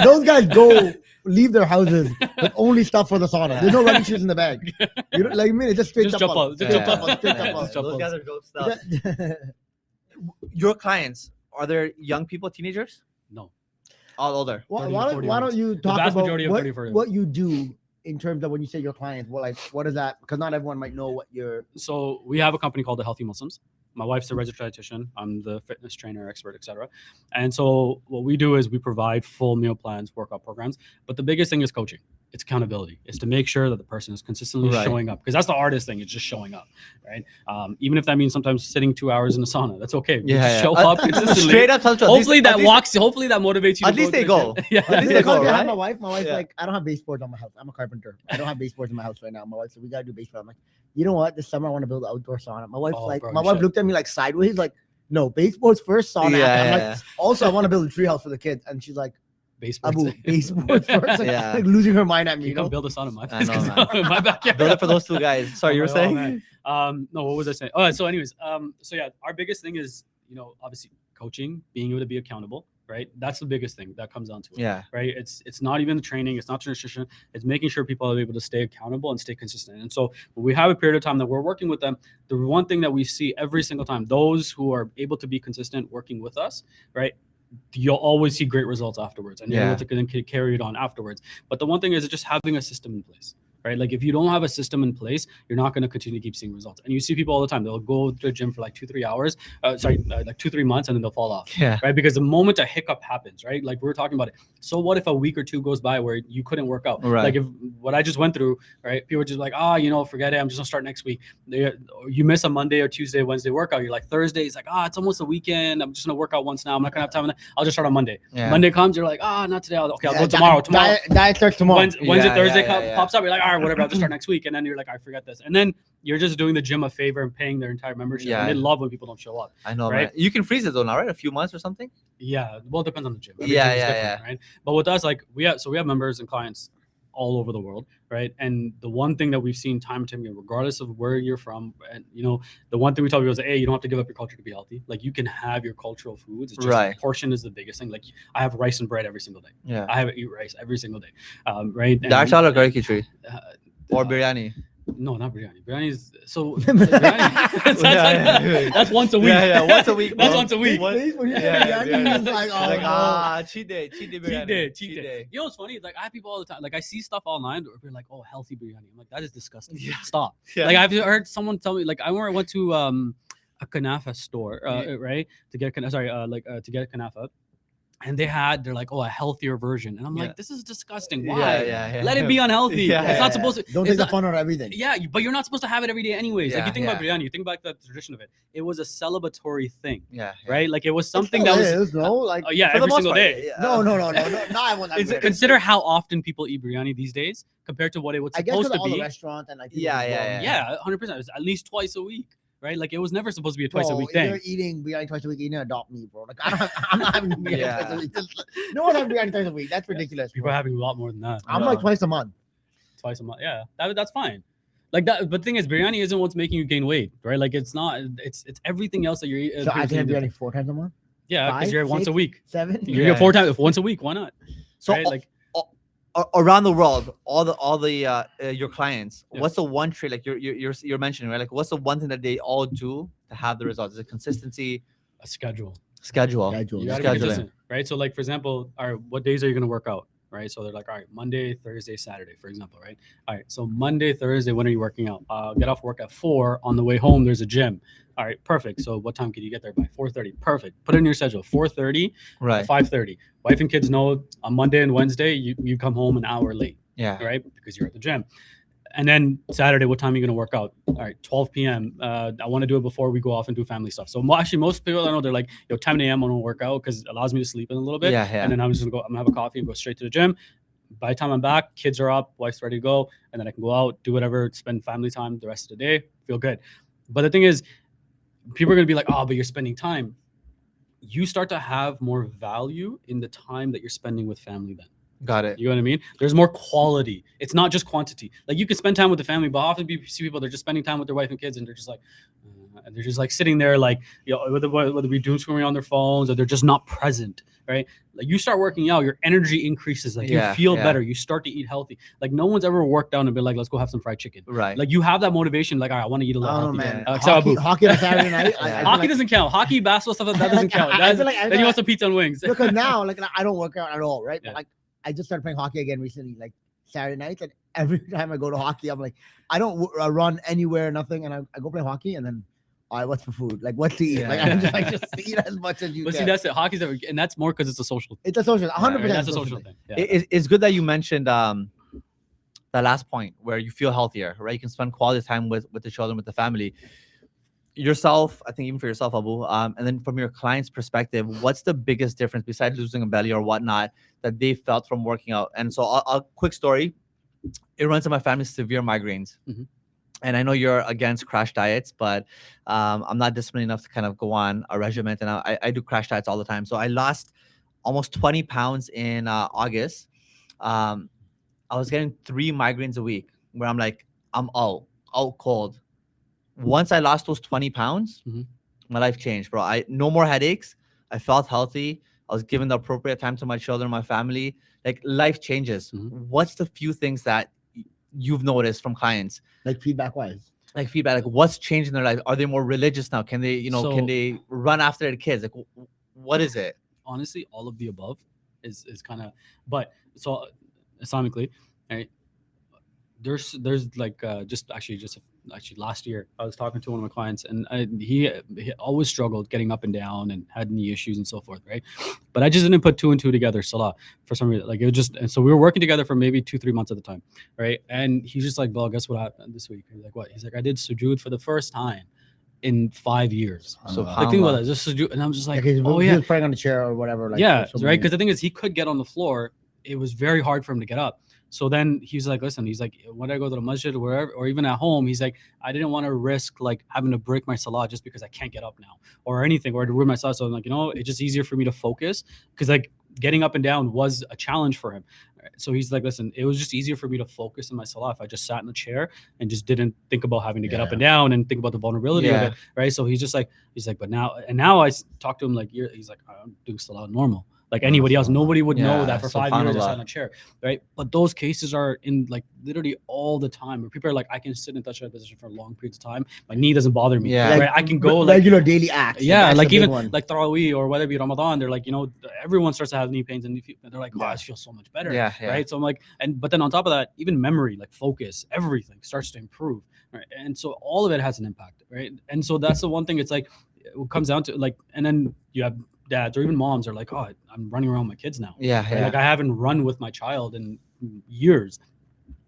Those guys leave their houses with only stuff for the sauna. There's no running shoes in the bag. You know, like it's just straight Just jump jump up. up. Straight Just jump jump up. Straight jump up. up. Those guys are dope stuff. Your clients, are there young people, teenagers? No. All older. Why 30 to don't 40 why don't you talk vast about majority of 30 40. what you do in terms of when you say your clients? What is that? Because not everyone might know what you're. So we have a company called the Healthy Muslims. My wife's a registered dietitian. I'm the fitness trainer, expert, etc. And so what we do is we provide full meal plans, workout programs. But the biggest thing is coaching. It's accountability. It's to make sure that the person is consistently showing up, because that's the hardest thing. It's just showing up, right? Even if that means sometimes sitting 2 hours in the sauna, that's okay. Show up consistently. Straight up, Hopefully that motivates you. At least they go. Yeah. At least they go, I have right? my wife. My wife's Yeah. like, I don't have baseboards on my house. I'm a carpenter. I don't have baseboards in my house right now. My wife said, we gotta do baseboards. I'm like, you know what? This summer I want to build an outdoor sauna. My wife's my wife looked at me like sideways, like, no, baseboards first, sauna after. I'm like, also I want to build a treehouse for the kids. And she's like, Abu, baseboards first. Like losing her mind at me. You come build a sauna in my I place. know, man. My backyard. Build it for those two guys. Sorry, you were saying? Man. No, what was I saying? Oh, so anyways, so yeah, our biggest thing is, obviously coaching, being able to be accountable, right? That's the biggest thing that comes down to it. Yeah. Right. It's not even the training. It's not the nutrition. It's making sure people are able to stay accountable and stay consistent. And so when we have a period of time that we're working with them, the one thing that we see every single time, those who are able to be consistent working with us, right? You'll always see great results afterwards, and you're able to carry it on afterwards. But the one thing is just having a system in place, right? Like if you don't have a system in place, you're not going to continue to keep seeing results. And you see people all the time, they'll go to the gym for like 2-3 hours, like 2-3 months, and then they'll fall off. Yeah. Right. Because the moment a hiccup happens, right? Like we were talking about it. So what if a week or two goes by where you couldn't work out? Right. Like if what I just went through, right? People were just like, forget it. I'm just gonna start next week. You miss a Monday or Tuesday, Wednesday workout. You're like Thursday. It's like, it's almost the weekend. I'm just gonna work out once now. I'm not gonna have time. I'll just start on Monday. Yeah. Monday comes, you're like, not today. I'll go tomorrow. Diet starts tomorrow. Wednesday, Thursday pops up. You're like, all right, whatever. I'll just start next week. And then you're like, I forget this. And then you're just doing the gym a favor and paying their entire membership. Yeah. And they love when people don't show up. I know, right? man. You can freeze it though now, right? A few months or something? Yeah. Well, it depends on the gym. Every Yeah, gym is yeah, different, right? But with us, like we have members and clients all over the world, right? And the one thing that we've seen time and time again, regardless of where you're from, and the one thing we tell people is, hey, you don't have to give up your culture to be healthy. Like you can have your cultural foods. It's just portion is the biggest thing. Like I have rice and bread every single day. Yeah. I eat rice every single day, right? That's all a khichdi or biryani. No, not biryani. Biryani is so. Biryani, that's once a week. Yeah, once a week. That's once a week. Cheat day biryani. Cheat day. You know what's funny? Like I have people all the time. Like I see stuff online where they're like, "Oh, healthy biryani." I'm like, that is disgusting. Yeah. Stop. Yeah. Like I've heard someone tell me. Like I went to a kanafa store, right, to get to get kanafa. And they're like, oh, a healthier version. And I'm like, this is disgusting. Why? Yeah. Let it be unhealthy. It's not supposed to. Don't take the fun out of everything. Yeah, but you're not supposed to have it every day anyways. Like you think about biryani, you think about the tradition of it. It was a celebratory thing. Yeah. Right? Like it was something that was every single day. Yeah. No. I want that. Consider how often people eat biryani these days compared to what it was supposed to all the be. restaurants and like Yeah, 100%. It's at least twice a week. Right, like it was never supposed to be a twice a week thing. You're eating biryani twice a week. You need to adopt me, bro. Like I'm not having biryani twice a week. No one has biryani twice a week. That's ridiculous. People are having a lot more than that. I'm like twice a month. Yeah, that's fine. Like that, but the thing is, biryani isn't what's making you gain weight, right? Like it's not. It's everything else that you're eating. So I can have biryani 4 times a month. Yeah, because you're once a week. 7. You get 4 times once a week. Why not? So right? Like around the world, all the your clients, what's the one trait like you're mentioning, right? Like what's the one thing that they all do to have the results? Is it consistency? A schedule. You gotta be consistent, right? So like for example, all right, what days are you gonna work out? Right. So they're like, all right, Monday, Thursday, Saturday, for example, right? All right. So Monday, Thursday, when are you working out? Get off work at 4. On the way home, there's a gym. All right, perfect. So what time can you get there by? 4:30. Perfect. Put it in your schedule. 4:30, right? 5:30. Wife and kids know on Monday and Wednesday you come home an hour late. Yeah. Right, because you're at the gym. And then Saturday, what time are you going to work out? All right, 12 p.m. I want to do it before we go off and do family stuff. So actually, most people I know, they're like, 10 a.m. I want to work out because it allows me to sleep in a little bit. Yeah. And then I'm just going to have a coffee and go straight to the gym. By the time I'm back, kids are up, wife's ready to go. And then I can go out, do whatever, spend family time the rest of the day, feel good. But the thing is, people are going to be like, oh, but you're spending time. You start to have more value in the time that you're spending with family then. Got it. You know what I mean? There's more quality. It's not just quantity. Like you can spend time with the family, but often you see people, they're just spending time with their wife and kids, and they're just like sitting there, like, whether we doom scrolling on their phones or they're just not present, right? Like you start working out, your energy increases. Like you feel better. You start to eat healthy. Like no one's ever worked out and been like, let's go have some fried chicken. Right. Like you have that motivation. Like, all right, I want to eat a little healthy. Man. Hockey on Saturday night. Hockey doesn't count. Hockey, basketball stuff that doesn't count. Then you want some pizza and wings. Because now, like I don't work out at all, right? Yeah. Like I just started playing hockey again recently, like Saturday nights, and every time I go to hockey, I'm like, I don't run anywhere, nothing, and I go play hockey, and then, all right, what's for food? Like, what to eat? Like, I'm just like, just eat as much as you can. But see, that's it. Hockey's and that's more because it's a social. It's a social, 100%. That's a social thing. Yeah. It's good that you mentioned the last point where you feel healthier, right? You can spend quality time with the children, with the family. Yourself, I think even for yourself, Abu, and then from your client's perspective, what's the biggest difference besides losing a belly or whatnot that they felt from working out? And so a quick story, it runs in my family severe migraines. Mm-hmm. And I know you're against crash diets, but I'm not disciplined enough to kind of go on a regimen. And I do crash diets all the time. So I lost almost 20 pounds in August. I was getting 3 migraines a week where I'm like, I'm out cold. Once I lost those 20 pounds, my life changed, bro. No more headaches. I felt healthy. I was given the appropriate time to my children, my family. Like life changes. What's the few things that you've noticed from clients? Like feedback wise. Like what's changed in their life? Are they more religious now? Can they, can they run after their kids? Like what is it? Honestly, all of the above is kind of, but so Islamically, right? There's like just last year I was talking to one of my clients, and he always struggled getting up and down and had knee issues and so forth, right? But I just didn't put 2 and 2 together, Salah, for some reason. Like it was just, and so we were working together for maybe 2-3 months at the time, right? And he's just like, well, guess what happened this week? He's like, what? He's like, I did sujood for the first time in 5 years. So like think about that, just sujood, and I'm just like, he was praying on the chair or whatever. Like, right? Because the thing is, he could get on the floor. It was very hard for him to get up. So then he's like, listen, he's like, when I go to the masjid or wherever, or even at home, he's like, I didn't want to risk like having to break my salah just because I can't get up now or anything, or to ruin my salah. So I'm like, it's just easier for me to focus because like getting up and down was a challenge for him. So he's like, listen, it was just easier for me to focus in my salah if I just sat in the chair and just didn't think about having to get up and down and think about the vulnerability of it, right? So he's like, but now I talk to him like, he's like, I'm doing salah normal. Like anybody else, nobody would know that for 5 years I sat in a chair, right? But those cases are in like literally all the time where people are like, I can sit in touch position for long periods of time. My knee doesn't bother me. Yeah. Right? Like, I can go like regular daily acts. like even like Tarawih or whether it be Ramadan, they're like, everyone starts to have knee pains and they're like, oh, I feel so much better. Right. So I'm like, but then on top of that, even memory, like focus, everything starts to improve. Right. And so all of it has an impact. Right. And so that's the one thing. It's like, it comes down to like, and then you have dads or even moms are like, oh, I'm running around with my kids now. Right? Like I haven't run with my child in years.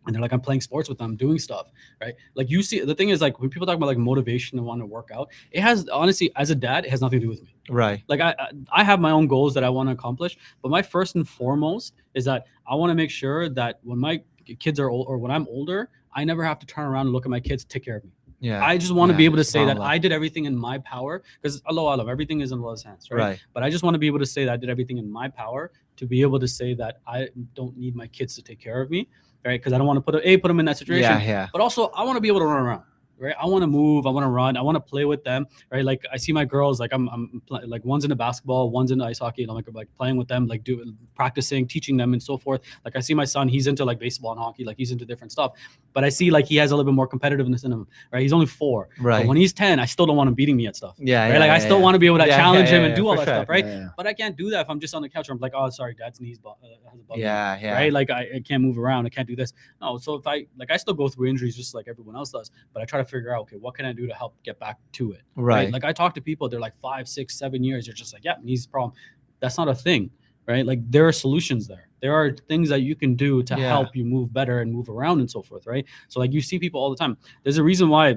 And they're like, I'm playing sports with them, doing stuff, right? Like you see, the thing is like when people talk about like motivation and want to work out, it has honestly, as a dad, it has nothing to do with me. Right. Like I have my own goals that I want to accomplish, but my first and foremost is that I want to make sure that when my kids are old or when I'm older, I never have to turn around and look at my kids to take care of me. Yeah. I just want to be able to say that I did everything in my power because Allah, everything is in Allah's hands, right? But I just want to be able to say that I did everything in my power to be able to say that I don't need my kids to take care of me, right? Because I don't want to put them in that situation. But also I want to be able to run around. Right, I want to move, I want to run, I want to play with them. Right, like I see my girls, like I'm like one's into basketball, one's into ice hockey, and I'm like playing with them, like practicing, teaching them, and so forth. Like I see my son, he's into like baseball and hockey, like he's into different stuff. But I see like he has a little bit more competitiveness in him. Right, he's only 4. Right, but when he's 10, I still don't want him beating me at stuff. I still want to be able to challenge him and do all that stuff. Right, but I can't do that if I'm just on the couch. Or I'm like, oh, sorry, Dad's knees has a bug. Right, like I can't move around, I can't do this. No, so if I still go through injuries just like everyone else does, but I try to figure out, okay, what can I do to help get back to it? Right. Like I talk to people, they're like 5, 6, 7 years. They're just like, yeah, knees problem. That's not a thing, right? Like there are solutions there. There are things that you can do to help you move better and move around and so forth, right? So like you see people all the time. There's a reason why,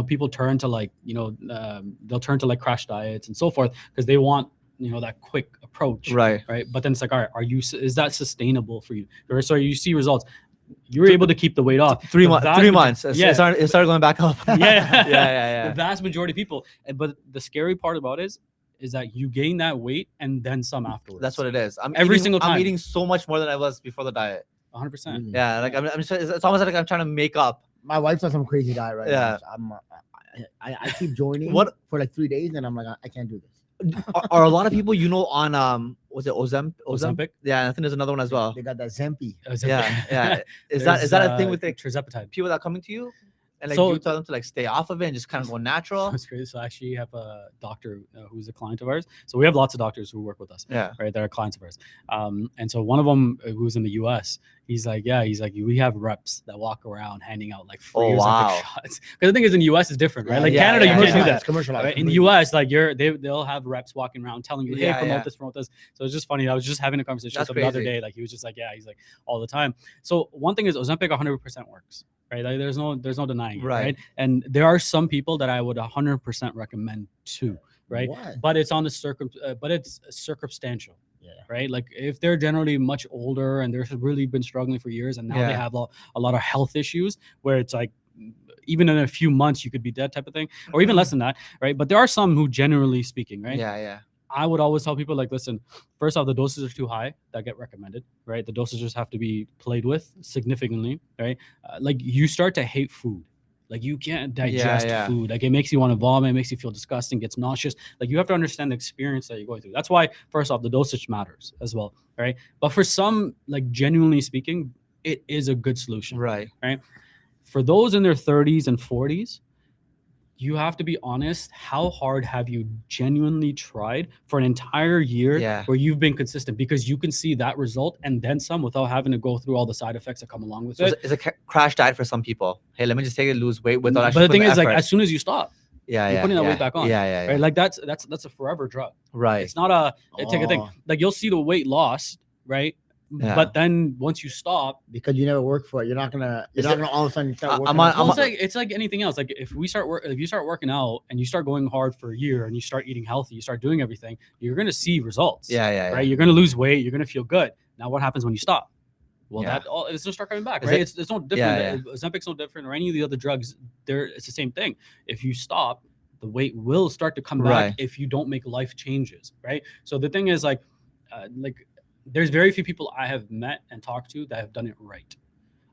people turn to like, they'll turn to like crash diets and so forth because they want, that quick approach. Right. But then it's like, all right, is that sustainable for you? Or so you see results. You were able to keep the weight off. 3 months. It started going back up. The vast majority of people. But the scary part about it is that you gain that weight and then some afterwards. That's what it is. Single time. I'm eating so much more than I was before the diet. 100%. Yeah, like I'm just, it's almost like I'm trying to make up. My wife's on some crazy diet right now. So I keep joining for like 3 days and I'm like, I can't do this. Are a lot of people on was it Ozempic? Yeah, I think there's another one as well. They got that Zempi. Yeah. Is that a thing with the tirzepatide? People that are coming to you and like you tell them to like stay off of it and just kind of go natural? That's crazy. So I actually have a doctor who's a client of ours. So we have lots of doctors who work with us. Yeah. Right. That are clients of ours. And so one of them who's in the US, he's like, we have reps that walk around handing out like free Ozempic shots. Because the thing is, in the US is different, right? Like Canada, you can't do that. Commercialized. Right? In the US, like they'll have reps walking around telling you, hey, promote this. So it's just funny. I was just having a conversation with him the other day. Like he was just like, he's like all the time. So one thing is Ozempic 100% works. Right, like there's no denying it, right? And there are some people that I would 100% recommend too, right? But it's it's circumstantial. Yeah. Right. Like if they're generally much older and they've really been struggling for years and now they have a lot of health issues where it's like even in a few months you could be dead type of thing, or even less than that, right? But there are some who, generally speaking, right? Yeah. I would always tell people like, listen, first off, the doses are too high that get recommended, right? The dosages have to be played with significantly, right? Like you start to hate food. Like you can't digest food. Like it makes you want to vomit, it makes you feel disgusting, gets nauseous. Like you have to understand the experience that you're going through. That's why, first off, the dosage matters as well, right? But for some, like genuinely speaking, it is a good solution, right? For those in their 30s and 40s, you have to be honest. How hard have you genuinely tried for an entire year where you've been consistent? Because you can see that result and then some without having to go through all the side effects that come along with it. It's a crash diet for some people. Hey, let me just take it, lose weight without actually. But the thing is, like, as soon as you stop, you're putting that weight back on. Right? Like that's a forever drug. Right. It's not take a thing. Like you'll see the weight loss, right? But then once you stop, because you never work for it, you're not gonna all of a sudden start working. It's like anything else. Like if you start working out and you start going hard for a year and you start eating healthy, you start doing everything, you're gonna see results. Right. You're gonna lose weight. You're gonna feel good. Now what happens when you stop? Well, it's gonna start coming back, right? It's no different. Ozempic's no different, or any of the other drugs. It's the same thing. If you stop, the weight will start to come back if you don't make life changes, right? So the thing is, like there's very few people I have met and talked to that have done it right.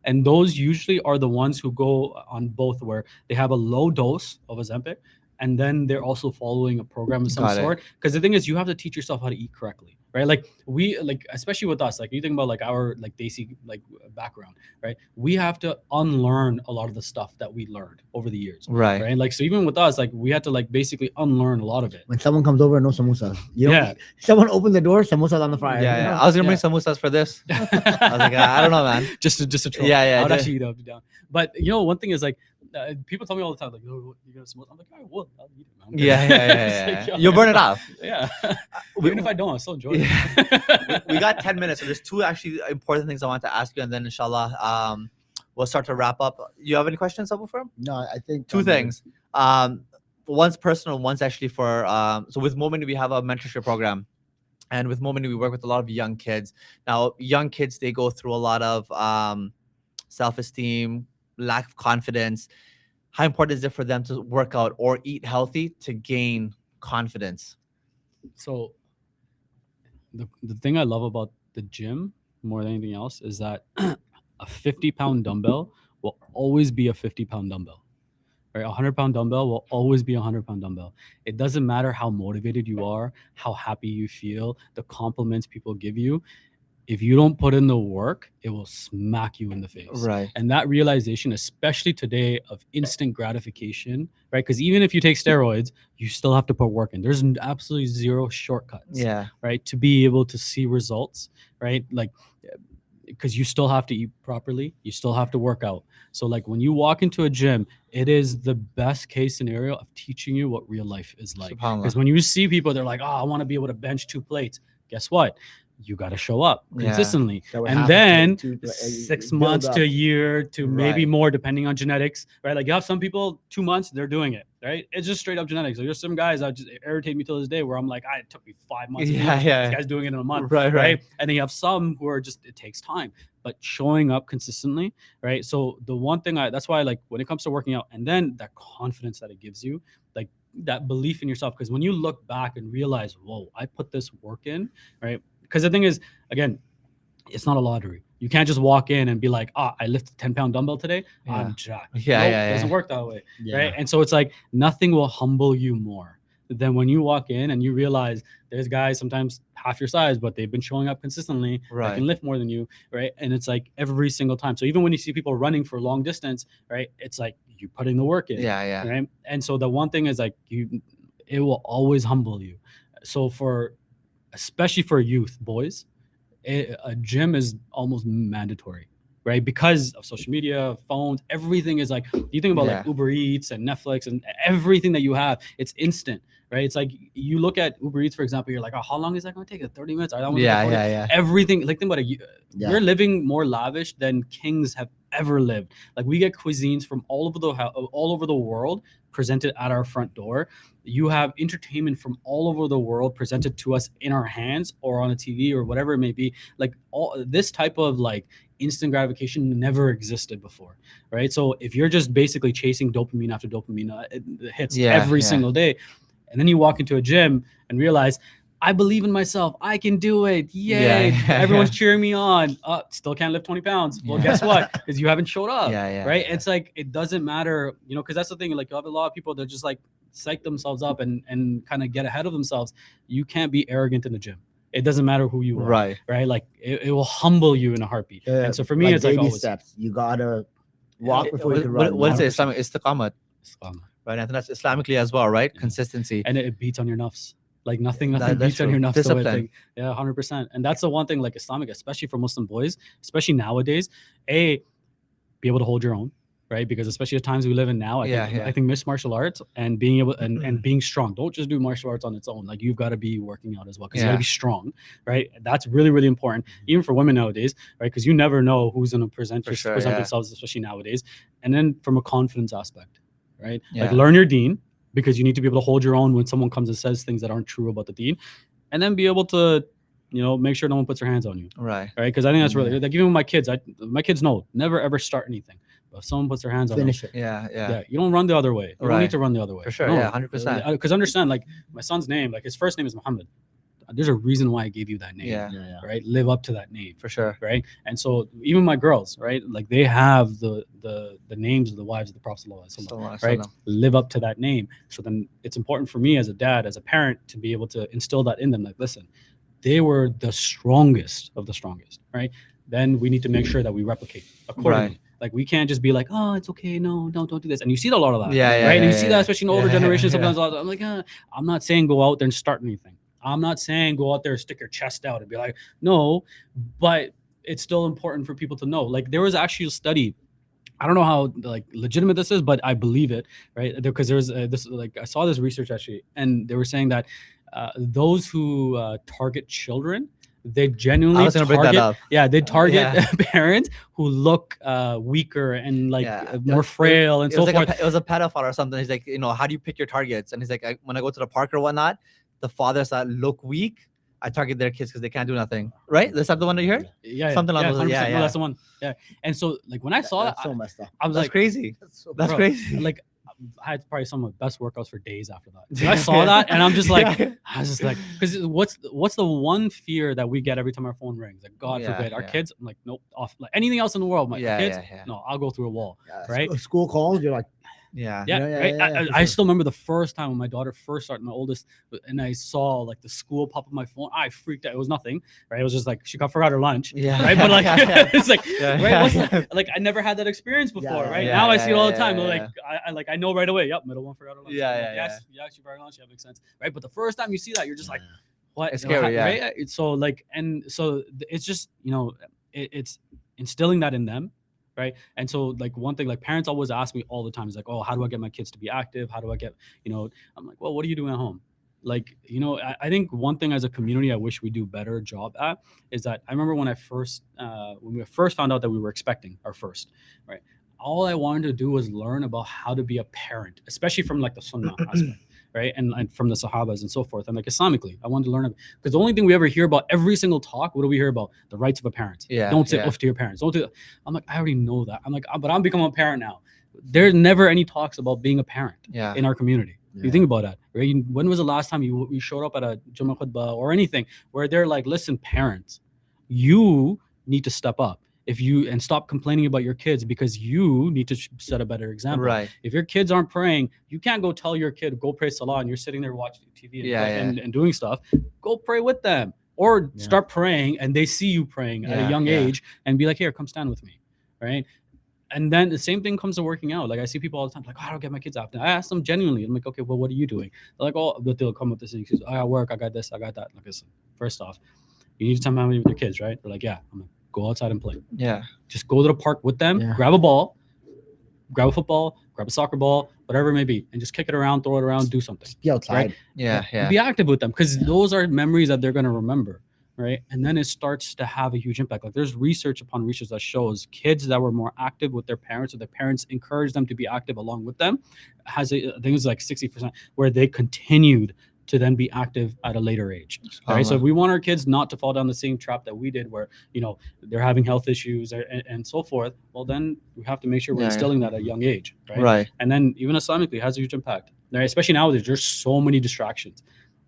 And those usually are the ones who go on both, where they have a low dose of Ozempic and then they're also following a program of some Got it. sort. Because the thing is, you have to teach yourself how to eat correctly, right? Like we, like especially with us, like you think about like our like desi like background, right? We have to unlearn a lot of the stuff that we learned over the years, Right. right? Like so, even with us, like we had to like basically unlearn a lot of it. When someone comes over, no samosas. You know, Yeah. someone opened the door, samosas on the fryer. Yeah, you yeah. know? I was gonna bring Yeah. samosas for this. I was like, I don't know, man. just to troll. Yeah, yeah, I would just- actually eat up down. But you know, one thing is like people tell me all the time, like, "Oh, you gonna smoke?" I'm like, "I will. I'll eat it, man." Yeah, yeah, It's yeah. like, Yeah. yo, You'll burn it off. Yeah. We- Even if I don't, I still enjoy Yeah. it. We got 10 minutes, so there's two actually important things I want to ask you, and then inshallah, we'll start to wrap up. You have any questions, Abu Firm? No, I think Two things. One's personal, one's actually for so with Moment we have a mentorship program, and with Moment we work with a lot of young kids. Now young kids, they go through a lot of self-esteem, lack of confidence. How important is it for them to work out or eat healthy to gain confidence? So the thing I love about the gym more than anything else is that a 50-pound dumbbell will always be a 50-pound dumbbell. Right? A 100-pound dumbbell will always be a 100-pound dumbbell. It doesn't matter how motivated you are, how happy you feel, the compliments people give you. If you don't put in the work, it will smack you in the face. Right. And that realization, especially today, of instant gratification, right? Because even if you take steroids, you still have to put work in. There's absolutely zero shortcuts, Yeah. right? To be able to see results, right? Like, because you still have to eat properly, you still have to work out. So like when you walk into a gym, it is the best case scenario of teaching you what real life is like. Because SubhanAllah. when you see people, they're like, oh, I want to be able to bench 2 plates. Guess what? You got to show up Yeah. consistently. So it And happens then to 6 build months up. to a year to maybe Right. more, depending on genetics, right? Like you have some people 2 months, they're doing it, right? It's just straight up genetics. Like there's some guys that just irritate me till this day where I'm like, it took me 5 months. to do Yeah, this. yeah. This guy's doing it in a month, Right, right? right. And then you have some who are just, it takes time, but showing up consistently, right? So the one thing that's why like when it comes to working out, and then that confidence that it gives you, like that belief in yourself, because when you look back and realize, whoa, I put this work in, right? Because the thing is, again, it's not a lottery. You can't just walk in and be like, I lifted 10-pound dumbbell today, Yeah. I'm jacked. Yeah, Nope, yeah, it doesn't yeah. work that way, Yeah. right? And so it's like nothing will humble you more than when you walk in and you realize there's guys sometimes half your size, but they've been showing up consistently, that Right. can lift more than you, right? And it's like every single time. So even when you see people running for long distance, right, it's like you putting the work in, Yeah, yeah. right? And so the one thing is like it will always humble you. So especially for youth boys, a gym is almost mandatory, right? Because of social media, phones, everything is like, you think about like Yeah. Uber Eats and Netflix and everything that you have, it's instant, right? It's like you look at Uber Eats, for example, you're like, oh, how long is that going to take? 30 minutes? Yeah, yeah, yeah. Everything, like think about it. Yeah. We're living more lavish than kings have ever lived. Like we get cuisines from all over the world presented at our front door. You have entertainment from all over the world presented to us in our hands or on a TV or whatever it may be. Like all this type of like instant gratification never existed before, right? So if you're just basically chasing dopamine after dopamine, it hits every single day, and then you walk into a gym and realize, I believe in myself. I can do it. Yay. Yeah, yeah, Everyone's yeah. cheering me on. Still can't lift 20 pounds. Well, Yeah. guess what? Because you haven't showed up. Yeah, yeah, Right. yeah. It's like, it doesn't matter, because that's the thing. Like you have a lot of people that just like psych themselves up and kind of get ahead of themselves. You can't be arrogant in the gym. It doesn't matter who you are. Right. Right. Like it will humble you in a heartbeat. And so for me, it's like baby always steps. You gotta walk before you can What run. is it? 100%. Islamic istiqamat, right? I think that's Islamically as well, right? Yeah. Consistency. And it beats on your nafs. Like nothing That's beats on true. your nafs. Discipline. Yeah, 100%. And that's the one thing, like Islamic, especially for Muslim boys, especially nowadays, be able to hold your own, right? Because especially the times we live in now, I think mixed martial arts and being able and being strong. Don't just do martial arts on its own. Like you've got to be working out as well, because you got to be strong, right? That's really, really important, even for women nowadays, right? Because you never know who's going to present themselves, especially nowadays. And then from a confidence aspect, right? Yeah. Like learn your deen, because you need to be able to hold your own when someone comes and says things that aren't true about the deen, and then be able to, make sure no one puts their hands on you. Right. Right. Because I think that's really, like, even with my kids, my kids know, never ever start anything. But if someone puts their hands on them, Finish it. Yeah. you don't run the other way. You don't Right. need to run the other way. For sure. No. Yeah, 100%. Because understand, like my son's name, like his first name is Muhammad. there's a reason why I gave you that name. Yeah. Right. Live up to that name. For sure. Right. And so even my girls, right, like they have the names of the wives of the Prophet ﷺ, right? Live up to that name. So then it's important for me as a dad, as a parent, to be able to instill that in them. Like, listen, they were the strongest of the strongest, right? Then we need to make sure that we replicate accordingly. Right. Like, we can't just be like, oh, it's okay, no, don't do this. And you see a lot of that, right? And you see that especially in older generations. Sometimes I'm like, I'm not saying go out there and start anything. I'm not saying go out there and stick your chest out and be like, no, but it's still important for people to know. Like, there was actually a study. I don't know how like legitimate this is, but I believe it, right? Because there was this, like, I saw this research actually, and they were saying that those who target children, they genuinely target, they target parents who look weaker and like more frail and so forth. It was a pedophile or something. He's like, how do you pick your targets? And he's like, when I go to the park or whatnot, the fathers that look weak, I target their kids because they can't do nothing. Right? Is that the one that you heard? Yeah. Something like that. Yeah. No, that's the one. Yeah. And so like when I saw that, so messed up. I was that's like, crazy. That's crazy. Like, I had probably some of the best workouts for days after that. So I saw that and I'm just like, because what's the one fear that we get every time our phone rings? Like, God forbid, our kids, I'm like, nope, off. Like anything else in the world, my kids, no, I'll go through a wall, right? School calls, you're like, I still remember the first time when my daughter first started, my oldest, and I saw like the school pop up my phone. I freaked out. It was nothing, right? It was just like she forgot her lunch, right? But like it's like, right? Like I never had that experience before, right? Now I see it all the time. Like I know right away. Yep, middle one forgot her lunch. Yes, she forgot her lunch. Yeah, makes sense, right? But the first time you see that, you're just like, what? It's scary, right? So like, and so it's just it's instilling that in them. Right. And so like one thing, like parents always ask me all the time is like, oh, how do I get my kids to be active? How do I get, I'm like, well, what are you doing at home? Like, I think one thing as a community, I wish we do better job at is that I remember when we first found out that we were expecting our first, right? All I wanted to do was learn about how to be a parent, especially from like the Sunnah aspect. Right. And from the Sahabas and so forth. And like Islamically, I wanted to learn because the only thing we ever hear about every single talk, what do we hear about? The rights of a parent. Don't say off to your parents. Don't do that. I'm like, I already know that. I'm like, but I'm becoming a parent now. There's never any talks about being a parent in our community. You think about that, right? When was the last time you showed up at a Jummah khutbah or anything where they're like, listen, parents, you need to step up. And stop complaining about your kids because you need to set a better example. Right. If your kids aren't praying, you can't go tell your kid, go pray Salah, and you're sitting there watching TV and doing stuff. Go pray with them or start praying and they see you praying at a young age and be like, here, come stand with me. Right. And then the same thing comes to working out. Like I see people all the time, like, oh, I don't get my kids out. I ask them genuinely. I'm like, okay, well, what are you doing? They're like, oh, but they'll come with this excuse. I got work. I got this. I got that. Like, listen, first off, you need to spend time with your kids, right? They're like, yeah. I'm like, go outside and play. Yeah. Just go to the park with them, grab a ball, grab a football, grab a soccer ball, whatever it may be, and just kick it around, throw it around, do something. Just be outside. Right? Yeah. Be active with them because those are memories that they're going to remember, right? And then it starts to have a huge impact. Like there's research upon research that shows kids that were more active with their parents or their parents encouraged them to be active along with them I think it was like 60% where they continued to then be active at a later age. Right. So if we want our kids not to fall down the same trap that we did where, they're having health issues and so forth, well, then we have to make sure we're instilling that at a young age. Right. And then even Islamically, it has a huge impact. Right. Especially nowadays, there's so many distractions.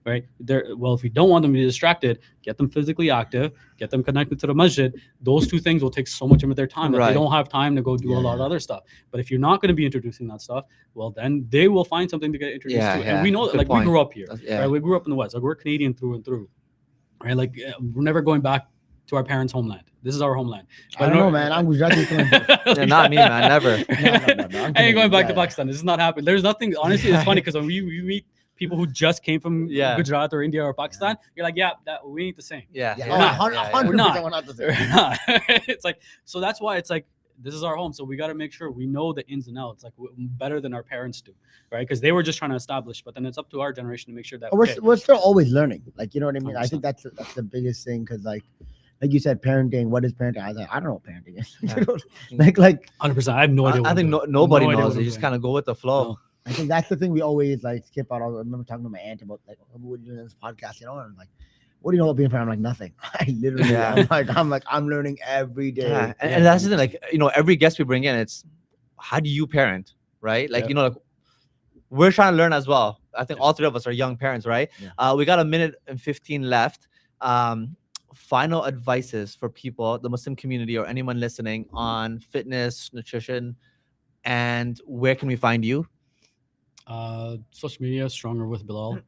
Right. If we don't want them to be distracted, get them physically active, get them connected to the masjid. Those two things will take so much of their time that they don't have time to go do a lot of other stuff. But if you're not going to be introducing that stuff, well, then they will find something to get introduced to. And we know that, like, we grew up here. Right? We grew up in the West. Like, we're Canadian through and through. Right. Like, we're never going back to our parents' homeland. This is our homeland. But I don't know, man. I'm Gujarati. Not me, man. Never. No. I ain't going back to Pakistan. This is not happening. There's nothing. Honestly, it's funny because when we meet people who just came from Gujarat or India or Pakistan, you're like, we ain't the same. We're not the same. We're not. It's like, so that's why it's like, this is our home. So we got to make sure we know the ins and outs, like better than our parents do, right? Because they were just trying to establish, but then it's up to our generation to make sure that we're still always learning. Like, you know what I mean? 100%. I think that's the biggest thing. Cause like you said, parenting, what is parenting? I was like, I don't know what parenting is. like 100%. I have no idea. I think nobody knows. You just kind of go with the flow. No. I think that's the thing we always like skip out. I remember talking to my aunt about like, what are you doing in this podcast? And I'm like, what do you know about being a parent? I'm like, nothing. I literally, I'm learning every day. Yeah. And that's the thing, like, every guest we bring in, it's how do you parent, right? Like, like we're trying to learn as well. I think all three of us are young parents, right? Yeah. We got a minute and 15 left. Final advices for people, the Muslim community, or anyone listening on fitness, nutrition, and where can we find you? Social media, Stronger with Bilal,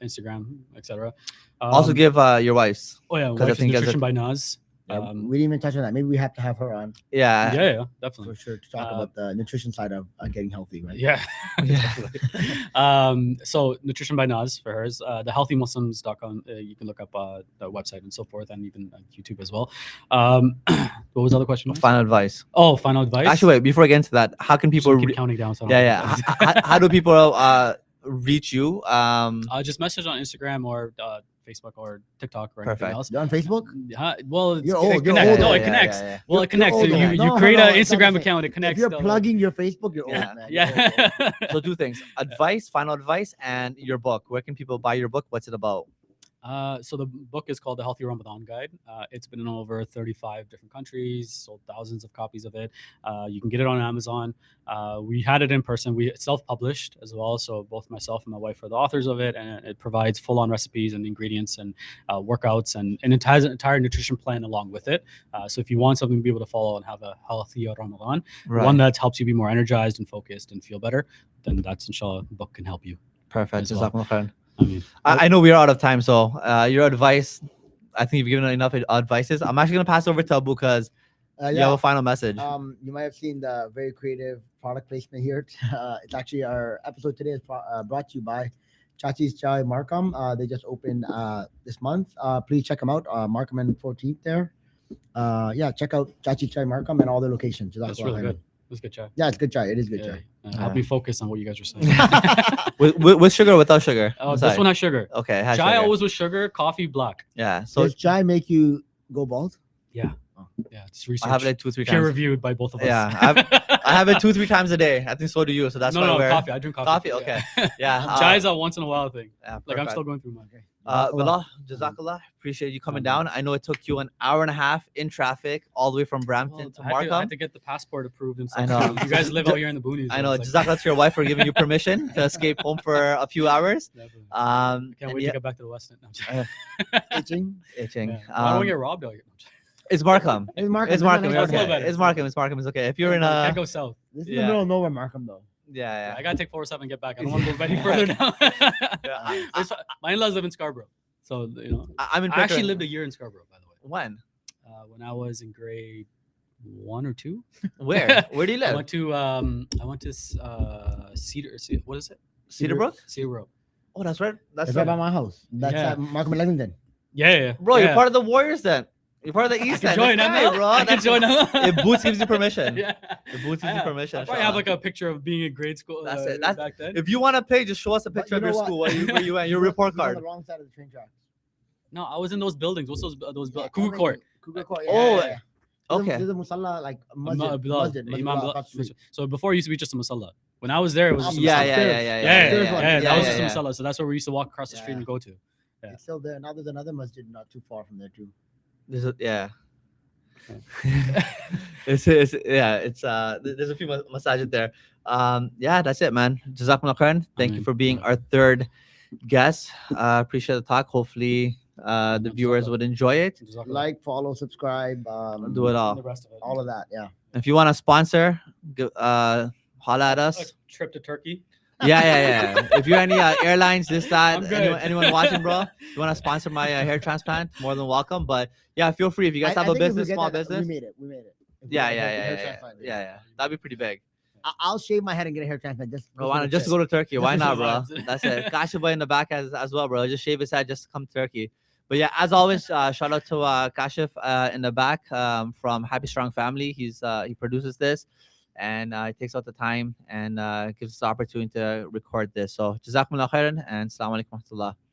Instagram, etc. Also give your wife's. Oh yeah, 'cause I Wife is think as a- Nutrition by Naz. We didn't even touch on that. Maybe we have to have her on Yeah. Yeah, definitely. for sure to talk about the nutrition side of getting healthy, right? Yeah. Yeah. Definitely. So Nutrition by Naz for hers. Thehealthymuslims.com. You can look up the website and so forth, and even YouTube as well. What was the other question? Final advice. Oh, final advice. Actually, wait, before I get into that, how can people Keep counting down. So I don't yeah. forget. How do people reach you? Just message on Instagram or Facebook or TikTok or Perfect. anything else. You're on Facebook? Well, You're old, it you're connects. old. No, it Yeah, connects. yeah, yeah. Well, You're it connects. old, You, man. you No, create no, an it's not the Instagram same. account. It connects. If you're though. plugging your Facebook, you're Yeah. old, man. You're old, old. Yeah. So two things: advice, final advice, and your book. Where can people buy your book? What's it about? So the book is called The Healthy Ramadan Guide. It's been in over 35 different countries, sold thousands of copies of it. You can get it on Amazon. We had it in person. We self-published as well. So both myself and my wife are the authors of it, and it provides full-on recipes and ingredients and workouts, and it has an entire nutrition plan along with it. So if you want something to be able to follow and have a healthy Ramadan, one that helps you be more energized and focused and feel better, then that's inshallah the book can help you. Perfect. as well. Jazakumullah khairan. I mean, I know we are out of time, so your advice. I think you've given enough advices. I'm actually gonna pass over to Abu because you have Yeah. a final message. You might have seen the very creative product placement here. It's actually our episode today is brought to you by Chachi's Chai Markham. They just opened this month. Please check them out. Markham and 14th there. Yeah, check out Chachi's Chai Markham and all their locations. that's Jazakallah really khairan. good. That's good chai. Yeah, it's good chai. It is good Yeah. chai. Help Yeah. me focus on what you guys are saying. with sugar or without sugar? Oh, Sorry. this one has sugar. Okay, it has Chai sugar. always with sugar, coffee black. Yeah. So Does chai make you go bald? Yeah. Oh. Yeah, it's research. I have it like 2-3 peer times. reviewed by both of us. Yeah, I have it 2-3 times a day. I think so do you. So that's why no, we're coffee. I drink coffee. Coffee? Okay. Yeah. Yeah. Chai is a once in a while thing. Yeah, Like I'm perfect. still going through mine. Bilal, Jazakallah. Appreciate you coming down. I know it took you an hour and a half in traffic all the way from Brampton to I Markham. had to get the passport approved and I stuff. know. You guys live out here in the boonies. I know. so it's like- Jazakallah to your wife for giving you permission to escape home for a few hours. Definitely. Can't Can't wait to get back to the West End. No, I'm sorry. Itching. Itching. Yeah. I don't get robbed out here. No, I'm sorry. It's Markham. It's Markham. It's Markham. It's It's not okay. bad. It's Markham. It's Markham. It's okay. If you're in I a can't go south. This is in Yeah. the middle of nowhere, Markham, though. yeah, I gotta take 407 and get back. I don't want to go any further down. My in-laws live in Scarborough, so I'm in. I actually Pickering. lived a year in Scarborough, by the way. When? When I was in grade 1 or 2. Where? Where do you I live? went to Cedar. What is it? Cedarbrook? Cedarbrooke. Oh, that's right. That's It's right by right. my house. That's Yeah. at Markham and Lexington. Yeah. Bro, yeah. you're part of the Warriors then. You're part of the I East can End. join That's them, right, bro. I can That's- join them. If Boots gives you permission. Yeah. The Boots gives you permission. I probably have like a picture of being in grade school. That's it. That's- back then. If you want to pay, just show us a But picture you of your know what? school where you went, your report He's on card. the wrong side of the train tracks. No, I was in those buildings. What's those? Yeah, Cougar Court. Cougar Court. Oh, yeah. Okay. There's a musalla, like a masjid. Bilal, Masjid Imam Bilal Bilal. across the street. So before it used to be just a musalla. When I was there, it was just a Yeah, musalla. yeah, yeah, yeah, Yeah, that was just a musalla. So that's where we used to walk across the street Yeah. and go to. Yeah. It's still there. Now there's another masjid not too far from there too. Yeah. Yeah. It's there's a few massages there. Yeah, that's it, man. Jazakumullah khairan. Thank you Ameen. for being our third guest. Appreciate the talk. Hopefully the viewers would enjoy it. Jazakallah. Like, follow, subscribe, Do it all. the rest of it. all of that. Yeah. If you want to sponsor, holla at A us. trip to Turkey. Yeah. If you're any airlines, this, that, I'm good. anyone watching, bro, you want to sponsor my hair transplant, more than welcome. But yeah, feel free. If you guys have a think if we business, get small that, business, We made it. If we yeah, get a yeah, hair yeah, yeah, transplant, yeah. That'd be pretty big. I'll shave my head and get a hair transplant. Bro, why not just to go to Turkey? Why Just not, for bro? vibes. That's it. Kashif in the back as well, bro. Just shave his head just to come to Turkey. But yeah, as always, shout out to Kashif in the back from Happy Strong Family. He produces this, and he takes out the time and gives us the opportunity to record this. So, Jazakumullah khairan and Assalamu alaikum wa rahmatullah.